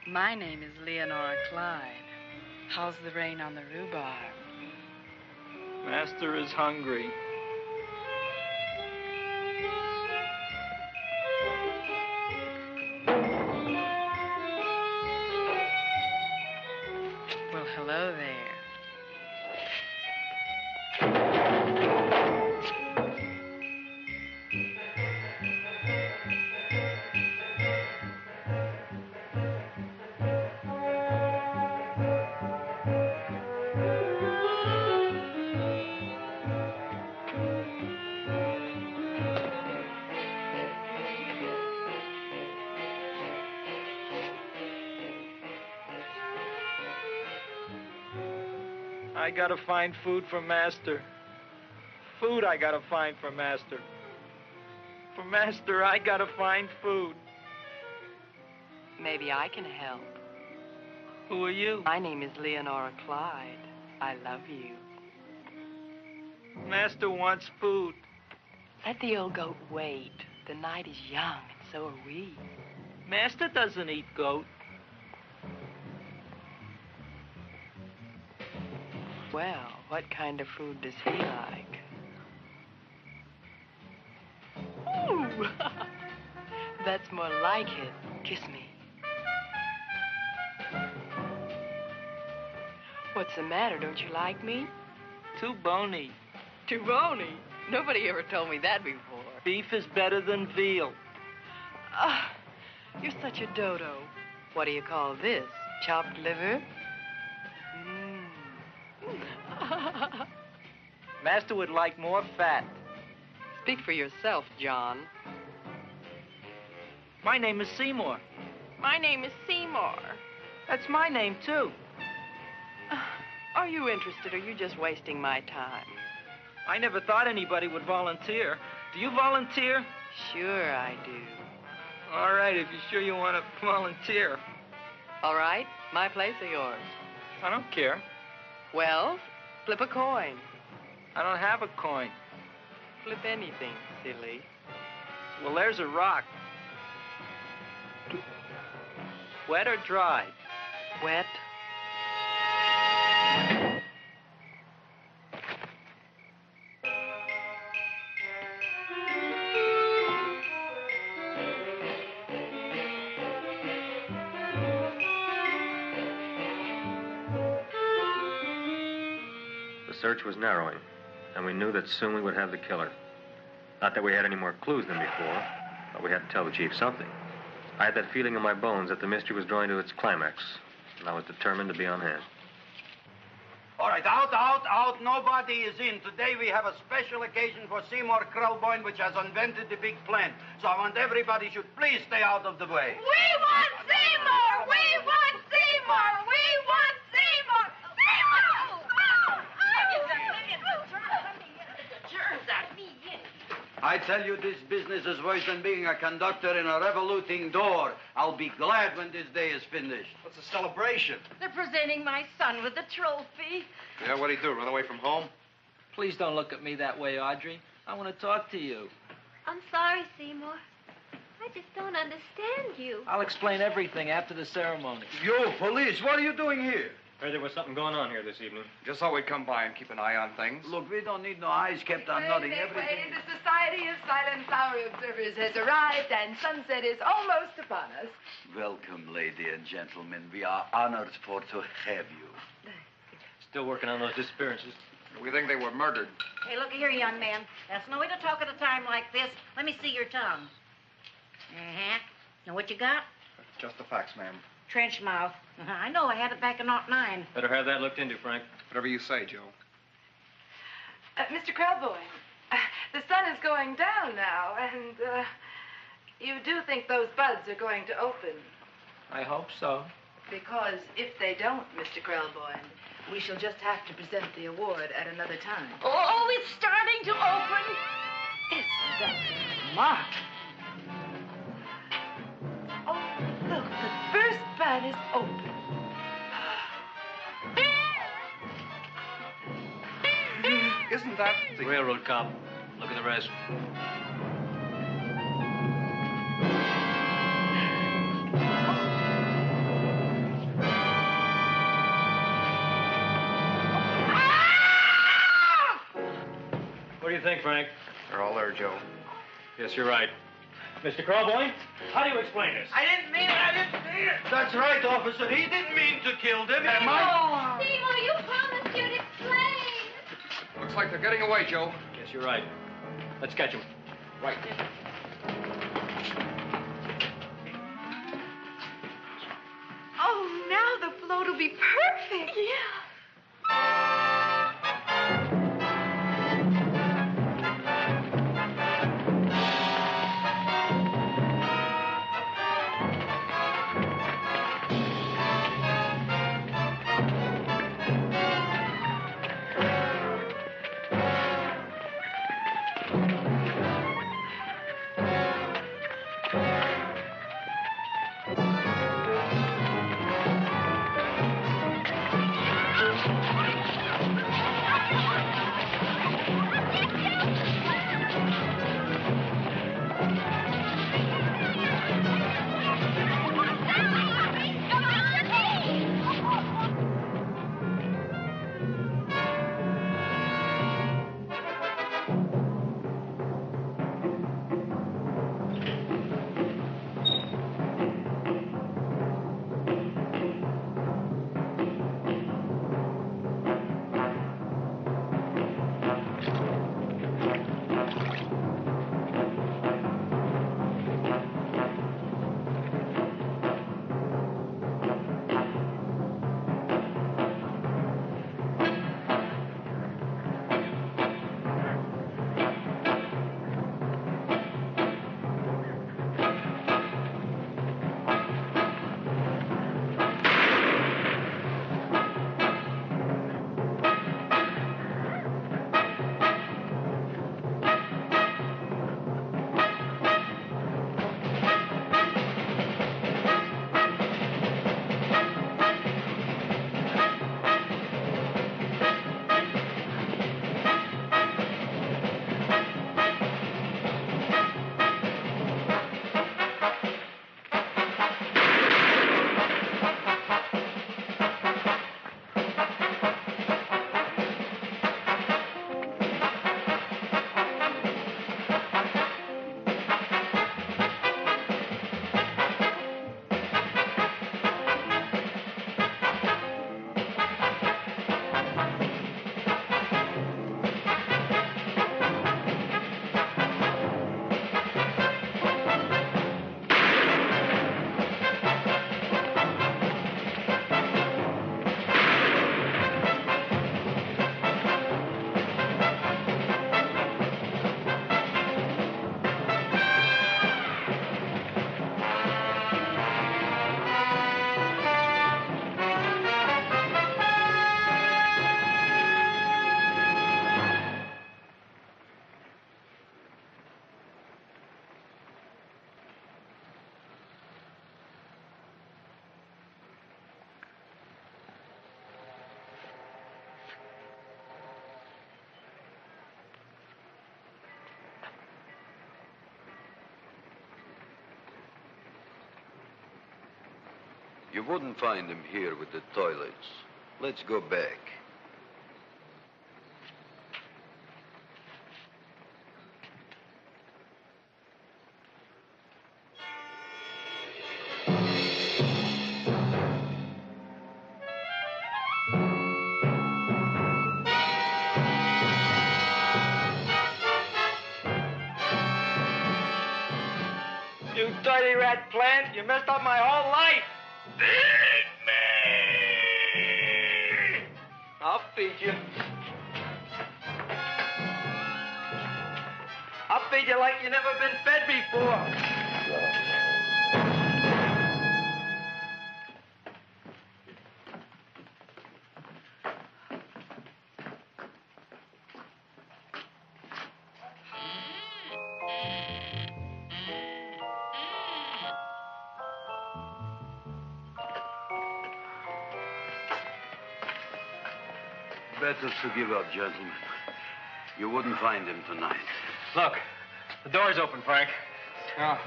My name is Leonora Clyde. How's the rain on the rhubarb? Master is hungry. Well, hello there. I gotta find food for Master. Food I gotta find for Master. For Master, I gotta find food. Maybe I can help. Who are you? My name is Leonora Clyde. I love you. Master wants food. Let the old goat wait. The night is young, and so are we. Master doesn't eat goat. Well, what kind of food does he like? Ooh! That's more like it. Kiss me. What's the matter? Don't you like me? Too bony. Too bony? Nobody ever told me that before. Beef is better than veal. Ah, you're such a dodo. What do you call this? Chopped liver? Master would like more fat. Speak for yourself, John. My name is Seymour. My name is Seymour. That's my name, too. Are you interested, or are you just wasting my time? I never thought anybody would volunteer. Do you volunteer? Sure I do. All right, if you're sure you want to volunteer. All right, my place or yours? I don't care. Well, flip a coin. I don't have a coin. Flip anything, silly. Well, there's a rock. Wet or dry? Wet. The search was narrowing, and we knew that soon we would have the killer. Not that we had any more clues than before, but we had to tell the chief something. I had that feeling in my bones that the mystery was drawing to its climax, and I was determined to be on hand. All right, out. Nobody is in. Today we have a special occasion for Seymour Krelboyne, which has invented the big plan. So I want everybody should please stay out of the way. We want Seymour! We want Seymour! We want Seymour! Seymour! I tell you, this business is worse than being a conductor in a revoluting door. I'll be glad when this day is finished. What's a celebration? They're presenting my son with a trophy. Yeah, what'd he do? Run away from home? Please don't look at me that way, Audrey. I want to talk to you. I'm sorry, Seymour. I just don't understand you. I'll explain everything after the ceremony. You, police, what are you doing here? Heard there was something going on here this evening. Just thought we'd come by and keep an eye on things. Look, we don't need no eyes kept on nothing. Everything. The Society of Silent Flower Observers has arrived, and sunset is almost upon us. Welcome, lady and gentlemen. We are honored for to have you. Still working on those disappearances. We think they were murdered. Hey, look here, young man. That's no way to talk at a time like this. Let me see your tongue. Uh-huh. Know what you got? Just the facts, ma'am. Trench mouth. I know. I had it back in '09. Better have that looked into, Frank. Whatever you say, Joe. Mr. Krelboyne, the sun is going down now, and you do think those buds are going to open? I hope so. Because if they don't, Mr. Krelboyne, we shall just have to present the award at another time. Oh, it's starting to open. Isn't that smart? Oh, look, the first bud is open. Isn't that the railroad cop? Look at the rest. What do you think, Frank? They're all there, Joe. Yes, you're right. Mr. Krelboyne, how do you explain this? I didn't mean it. That's right, officer. He didn't mean to kill them. Am I? Seymour, you promised you'd explain. Looks like they're getting away, Joe. Yes, you're right. Let's catch him. Right. Oh, now the float will be perfect. Yeah. You wouldn't find him here with the toilets. Let's go back. You dirty rat plant, you messed up my whole life. Feed me! I'll feed you. I'll feed you like you've never been fed before. Better to give up, gentlemen. You wouldn't find him tonight. Look, the door's open, Frank. Oh.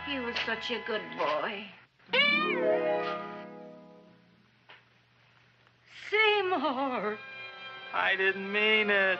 He was such a good boy. Seymour! I didn't mean it.